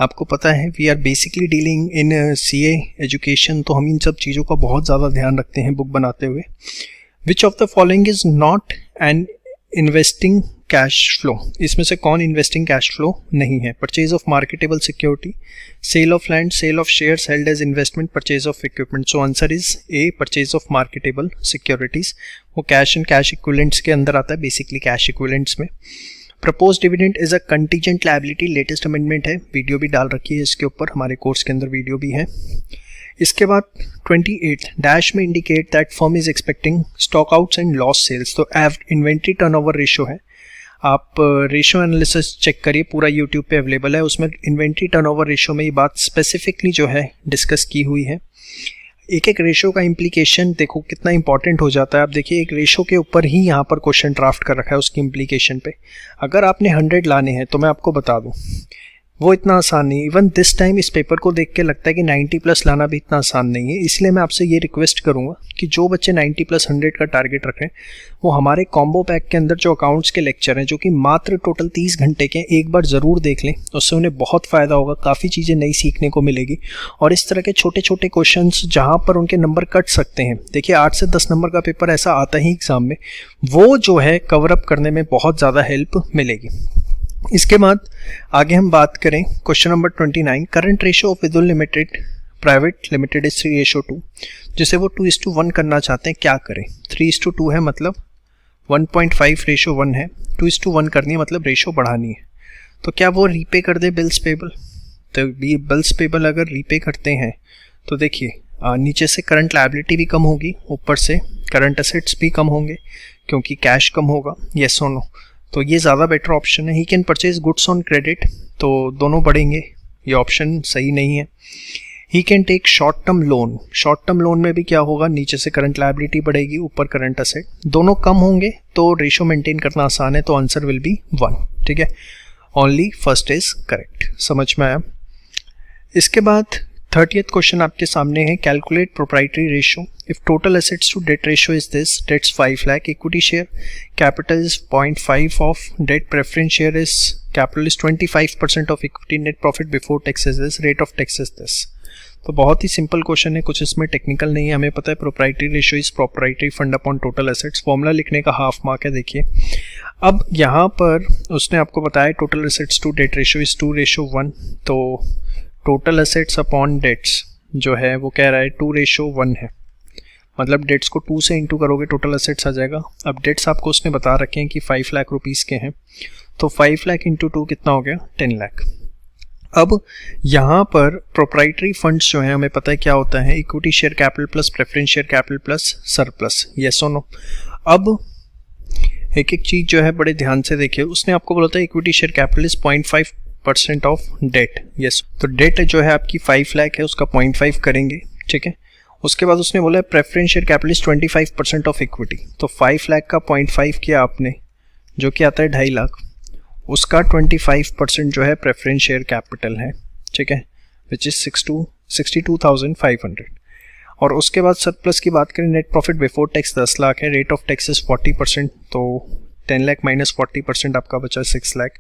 आपको पता है we are basically dealing in CA education, तो हम इन सब चीज़ों का बहुत ज़्यादा ध्यान रखते हैं बुक बनाते हुए। Which of the following is not an investing cash flow, इसमें से कौन इन्वेस्टिंग कैश फ्लो नहीं है। Purchase of marketable security, sale of land, sale of shares held as investment, purchase of equipment. So answer is A, purchase of marketable securities. वो कैश एंड कैश इक्विवेलेंट्स के अंदर आता है, बेसिकली कैश इक्विवेलेंट्स में। Propose dividend is a contingent liability, latest amendment है, वीडियो भी डाल रखी है इसके ऊपर, हमारे कोर्स के अंदर वीडियो भी है। इसके बाद 28 डैश में indicate that firm is expecting stock outs and loss sales. तो इन्वेंट्री टर्नओवर रेशियो है, आप रेशियो एनालिसिस चेक करिए, पूरा यूट्यूब पे अवेलेबल है, उसमें इन्वेंट्री टर्नओवर रेशियो में ये बात स्पेसिफिकली जो है डिस्कस की हुई है। एक एक रेशियो का इम्प्लीकेशन देखो कितना इंपॉर्टेंट हो जाता है। आप देखिए एक रेशियो के ऊपर ही यहाँ पर क्वेश्चन ड्राफ्ट कर रखा है उसकी इम्प्लीकेशन पे। अगर आपने 100 लाने हैं तो मैं आपको बता दूँ वो इतना आसान नहीं है। इवन दिस टाइम इस पेपर को देख के लगता है कि 90+ लाना भी इतना आसान नहीं है। इसलिए मैं आपसे ये रिक्वेस्ट करूंगा कि जो बच्चे 90+ 100 का टारगेट रखें वो हमारे कॉम्बो पैक के अंदर जो अकाउंट्स के लेक्चर हैं, जो कि मात्र टोटल 30 घंटे के, एक बार ज़रूर देख लें, उससे उन्हें बहुत फ़ायदा होगा, काफ़ी चीज़ें नई सीखने को मिलेगी। और इस तरह के छोटे छोटे क्वेश्चन जहाँ पर उनके नंबर कट सकते हैं, देखिए 8 से 10 नंबर का पेपर ऐसा आता ही एग्ज़ाम में, वो जो है कवरअप करने में बहुत ज़्यादा हेल्प मिलेगी। इसके बाद आगे हम बात करें question number 29, current ratio of Vidul limited private limited is 3:2, जिसे वो 2:1 करना चाहते हैं, क्या करें। 3:2 है मतलब 1.5:1 है, 2:1 करनी है मतलब रेशियो बढ़ानी है। तो क्या वो रीपे कर दे बिल्स पेबल? तो बिल्स पेबल अगर रीपे करते हैं तो देखिए नीचे से करंट लायबिलिटी भी कम होगी, ऊपर से करंट असेट्स भी कम होंगे क्योंकि कैश कम होगा। येस और नो? तो ये ज़्यादा बेटर ऑप्शन है। He can purchase goods on credit, तो दोनों बढ़ेंगे, ये ऑप्शन सही नहीं है। He can take short term loan. Short term loan में भी क्या होगा, नीचे से करंट लायबिलिटी बढ़ेगी, ऊपर करंट असेट, दोनों कम होंगे तो रेशो मेंटेन करना आसान है, तो आंसर विल बी 1। ठीक है, ओनली फर्स्ट इज करेक्ट। समझ में आया। इसके बाद 30th क्वेश्चन आपके सामने है, calculate proprietary ratio if total assets to debt ratio is this, debts 5 lakh, equity share capital is 0.5 of debt, preference share is capital is 25% of equity, net profit before tax is this, rate of tax is this. तो बहुत ही सिंपल क्वेश्चन है, कुछ इसमें टेक्निकल नहीं है, हमें पता है proprietary ratio is proprietary fund upon total assets, formula लिखने का हाफ मार्क है। देखिए अब यहाँ पर उसने आपको बताया total assets to debt ratio is 2:1, तो टोटल एसेट्स अपॉन डेट्स जो है वो कह रहा है 2:1 है, मतलब डेट्स को 2 से इंटू करोगे टोटल एसेट्स आ जाएगा। अब डेट्स आपको उसने बता रखे हैं कि 5 लाख रुपीज़ के हैं, तो 5 लाख इंटू 2 कितना हो गया, 10 लाख। अब यहाँ पर प्रोप्राइटरी फंड्स जो हैं हमें पता है क्या होता है, equity share capital plus preference share capital plus surplus, yes और नो। अब एक एक चीज़ जो है बड़े ध्यान से देखिए, उसने आपको बोला था equity share capital is 0.5% of debt, yes, तो डेट जो है आपकी 5 लाख है, उसका 0.5 करेंगे। ठीक है, उसके बाद उसने बोला preference share capital is 25% of equity, तो 5 लाख का 0.5 किया आपने, जो कि आता है 2.5 लाख, उसका 25% जो है प्रेफरेंस शेयर कैपिटल है। ठीक है, विच इज 62,500। और उसके बाद सरप्लस की बात करें, net profit before tax 10 lakh है, रेट ऑफ टैक्स इज 40%, तो 10 लाख माइनस 40% आपका बचा 6 लाख,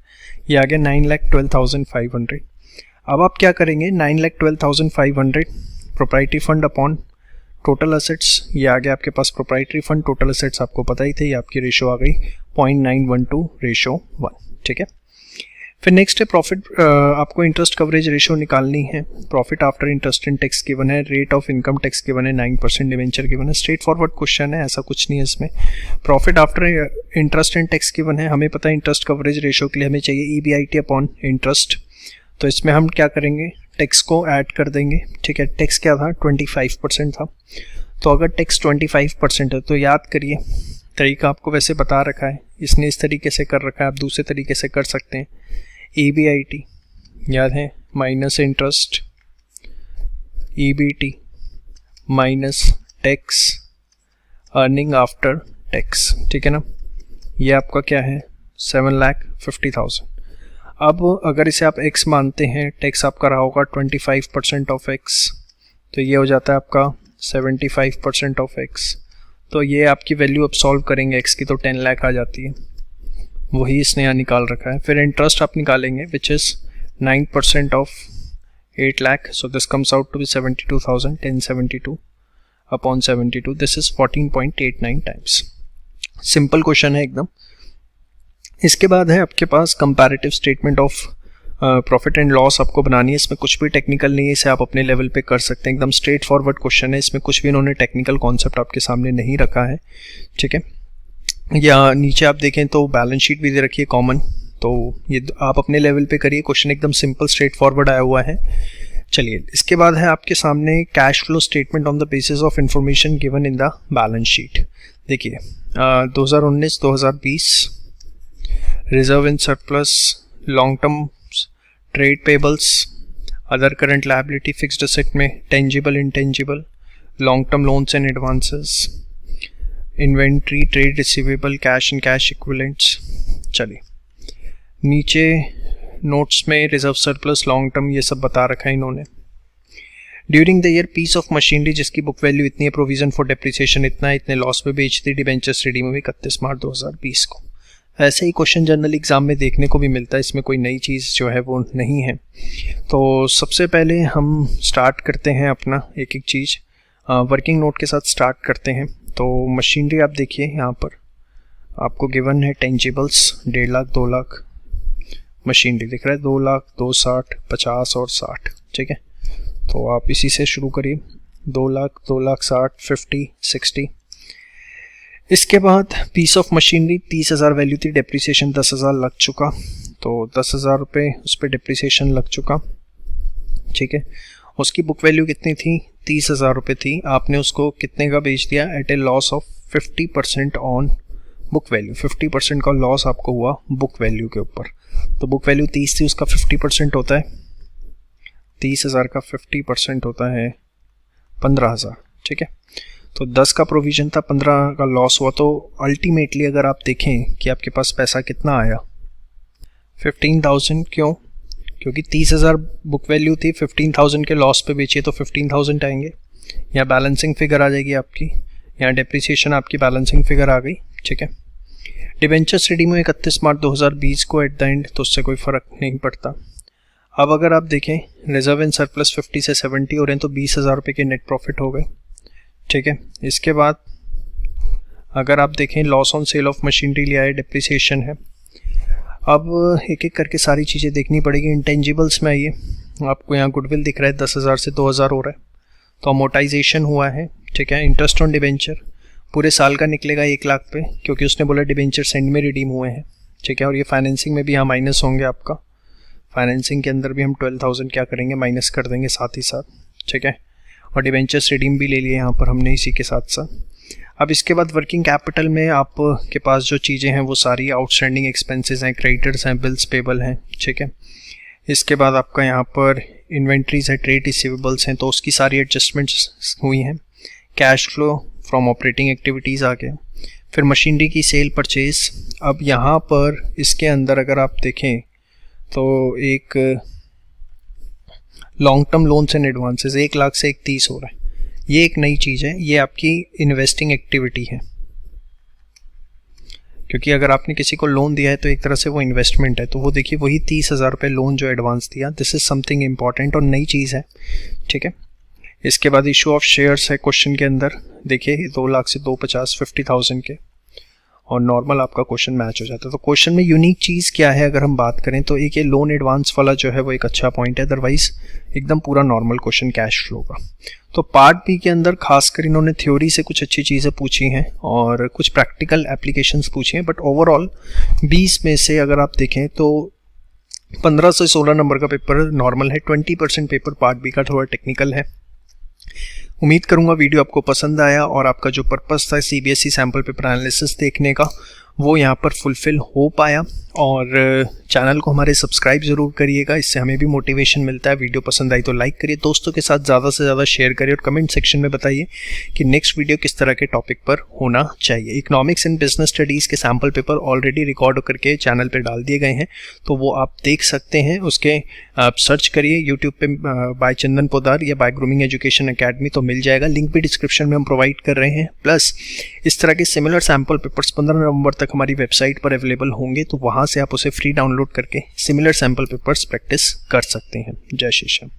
ये आ गया 9,12,500। अब आप क्या करेंगे, 9,12,500 proprietary fund upon total assets, ये आ गया आपके पास प्रोप्राइटरी फंड, टोटल एसेट्स आपको पता ही थे, ये आपकी रेशो आ गई 0.912:1। ठीक है, फिर नेक्स्ट है प्रॉफिट, आपको इंटरेस्ट कवरेज रेशो निकालनी है, profit after interest and tax given है, rate of income tax given है, 9% डिवेंचर गिवन है, स्ट्रेट फॉरवर्ड क्वेश्चन है, ऐसा कुछ नहीं है इसमें। Profit after interest and tax given है, हमें पता है इंटरेस्ट कवरेज रेशो के लिए हमें चाहिए EBIT अपॉन इंटरेस्ट, तो इसमें हम क्या करेंगे, टैक्स को ऐड कर देंगे। ठीक है, टैक्स क्या था, 25% था, तो अगर टैक्स 25% है तो याद करिए, तरीका आपको वैसे बता रखा है, इसने इस तरीके से कर रखा है, आप दूसरे तरीके से कर सकते हैं। EBIT याद है, minus interest, EBT minus tax, earning after tax. ठीक है ना, ये आपका क्या है, 7,50,000। अब अगर इसे आप x मानते हैं, टैक्स आपका रहा होगा 25% ऑफ x, तो ये हो जाता है आपका 75% ऑफ x, तो ये आपकी वैल्यू अब सॉल्व करेंगे x की, तो 10 लाख आ जाती है, वही इसने यहाँ निकाल रखा है। फिर इंटरेस्ट आप निकालेंगे which is 9% of 8 lakh, so this comes out to be 72,000, 1072 upon 72, this is 14.89 times. Simple question है एकदम। इसके बाद है आपके पास comparative statement of profit and loss आपको बनानी है, इसमें कुछ भी टेक्निकल नहीं है, इसे आप अपने लेवल पे कर सकते हैं, एकदम स्ट्रेट फॉरवर्ड क्वेश्चन है, इसमें कुछ भी इन्होंने टेक्निकल कॉन्सेप्ट आपके सामने नहीं रखा है। ठीक है, या नीचे आप देखें तो बैलेंस शीट भी दे रखी है कॉमन, तो ये आप अपने लेवल पे करिए, क्वेश्चन एकदम सिंपल स्ट्रेट फॉरवर्ड आया हुआ है। चलिए, इसके बाद है आपके सामने cash flow statement on the basis of information given in the balance sheet. देखिए 2019-2020 reserve in surplus, long term trade payables, other current liability, fixed asset में tangible intangible, long term loans and advances, inventory, trade receivable, cash and cash equivalents. चलिए, नीचे नोट्स में रिजर्व सरप्लस, लॉन्ग टर्म, ये सब बता रखा है इन्होंने। During the year piece of machinery जिसकी बुक वैल्यू इतनी है, प्रोविजन फॉर डेप्रिसिएशन इतना है, इतने लॉस में बेच दी, डिबेंचर्स रिडीम हुई 31 मार्च 2020 को। ऐसे ही क्वेश्चन जनरल एग्जाम में देखने को भी मिलता है, इसमें कोई नई चीज़ जो है वो नहीं है। तो सबसे पहले हम स्टार्ट करते हैं अपना एक एक चीज़, वर्किंग नोट के साथ स्टार्ट करते हैं। तो मशीनरी आप देखिए, यहाँ पर आपको गिवन है टेंजिबल्स 1.5 लाख 2 लाख, मशीनरी दिख रहा है 2 लाख 2, 60, 50 और 60। ठीक है, तो आप इसी से शुरू करिए, 2 लाख 2 लाख 60, 50, 60। इसके बाद पीस ऑफ मशीनरी 30,000 वैल्यू थी, डेप्रिसिएशन 10,000 लग चुका, तो 10,000 रुपये उस पर डेप्रिसिएशन लग चुका। ठीक है, उसकी बुक वैल्यू कितनी थी, 30,000 रुपये थी, आपने उसको कितने का बेच दिया, at a loss of 50% on book value. 50% का लॉस आपको हुआ बुक वैल्यू के ऊपर, तो बुक वैल्यू 30 थी, उसका 50% होता है 30,000 का 50% होता है 15,000, ठीक है। तो 10 का प्रोविज़न था, 15 का लॉस हुआ, तो अल्टीमेटली अगर आप देखें कि आपके पास पैसा कितना आया 15,000। क्यों? क्योंकि 30,000 बुक वैल्यू थी, 15,000 के लॉस पे बेचिए तो 15,000 आएंगे। यहाँ बैलेंसिंग फिगर आ जाएगी आपकी, यहाँ डेप्रिसिएशन आपकी बैलेंसिंग फिगर आ गई, ठीक है। डिबेंचर्स रिडीम हुए 31 मार्च 2020 को एट द एंड, तो उससे कोई फ़र्क नहीं पड़ता। अब अगर आप देखें रिजर्व एंड सरप्लस 50 से 70 हो रहे हैं, तो 20,000 रुपये के नेट प्रॉफिट हो गए, ठीक है। इसके बाद अगर आप देखें loss on sale of machinery लिया है, डिप्रिसिएशन है। अब एक एक करके सारी चीज़ें देखनी पड़ेगी। इंटेंजिबल्स में आइए, आपको यहाँ गुडविल दिख रहा है 10,000 से 2,000 हो रहा है, तो अमोर्टाइजेशन हुआ है, ठीक है। इंटरेस्ट ऑन डिबेंचर पूरे साल का निकलेगा 1 लाख पे, क्योंकि उसने बोला डिबेंचर सेंड में रिडीम हुए हैं, ठीक है। और ये फाइनेंसिंग में भी यहाँ माइनस होंगे आपका, फाइनेंसिंग के अंदर भी हम 12,000 क्या करेंगे, माइनस कर देंगे साथ ही साथ, ठीक है। और डिबेंचर्स रिडीम भी ले लिए यहाँ पर हमने इसी के साथ साथ। अब इसके बाद वर्किंग कैपिटल में आपके पास जो चीज़ें हैं वो सारी आउटस्टैंडिंग एक्सपेंसेस हैं, क्रेडिटर्स हैं, बिल्स पेबल हैं, ठीक है। इसके बाद आपका यहाँ पर इन्वेंट्रीज है, ट्रेड रिसीवेबल्स हैं, तो उसकी सारी एडजस्टमेंट्स हुई हैं। Cash flow from operating activities आ गया। फिर मशीनरी की सेल परचेज। अब यहाँ पर इसके अंदर अगर आप देखें तो एक long term loans and advances 1 lakh से 31 हो रहा है। ये एक नई चीज़ है, ये आपकी इन्वेस्टिंग एक्टिविटी है, क्योंकि अगर आपने किसी को लोन दिया है तो एक तरह से वो इन्वेस्टमेंट है। तो वो देखिए वही 30,000 रुपये लोन जो एडवांस दिया, दिस इज़ समथिंग इम्पॉर्टेंट और नई चीज़ है, ठीक है। इसके बाद इशू ऑफ शेयर्स है क्वेश्चन के अंदर, देखिए 2 लाख से 250 50,000 के, और नॉर्मल आपका क्वेश्चन मैच हो जाता है। तो क्वेश्चन में यूनिक चीज़ क्या है अगर हम बात करें तो एक ये लोन एडवांस वाला जो है वो एक अच्छा पॉइंट है, अदरवाइज एकदम पूरा नॉर्मल क्वेश्चन कैश फ्लो का। तो पार्ट बी के अंदर खासकर इन्होंने थ्योरी से कुछ अच्छी चीज़ें पूछी हैं और कुछ प्रैक्टिकल एप्लीकेशंस पूछी हैं, बट ओवरऑल 20 में से अगर आप देखें तो 15 से 16 नंबर का पेपर नॉर्मल है, 20% पेपर पार्ट बी का थोड़ा टेक्निकल है। उम्मीद करूंगा वीडियो आपको पसंद आया और आपका जो पर्पस था सीबीएसई सैम्पल पेपर एनालिसिस देखने का वो यहाँ पर फुलफिल हो पाया। और चैनल को हमारे सब्सक्राइब ज़रूर करिएगा, इससे हमें भी मोटिवेशन मिलता है। वीडियो पसंद आई तो लाइक करिए, दोस्तों के साथ ज़्यादा से ज़्यादा शेयर करिए और कमेंट सेक्शन में बताइए कि नेक्स्ट वीडियो किस तरह के टॉपिक पर होना चाहिए। इकोनॉमिक्स एंड बिजनेस स्टडीज़ के सैम्पल पेपर ऑलरेडी रिकॉर्ड करके चैनल पर डाल दिए गए हैं, तो वो आप देख सकते हैं। उसके आप सर्च करिए यूट्यूब पे बाय चंदन पोदार या बाय ग्रूमिंग एजुकेशन अकेडमी, तो मिल जाएगा। लिंक भी डिस्क्रिप्शन में हम प्रोवाइड कर रहे हैं। प्लस इस तरह के सिमिलर सैम्पल पेपर्स 15 नवंबर तक हमारी वेबसाइट पर अवेलेबल होंगे, तो वहाँ से आप उसे फ्री डाउनलोड करके सिमिलर सैम्पल पेपर्स प्रैक्टिस कर सकते हैं। जय श्री श्याम।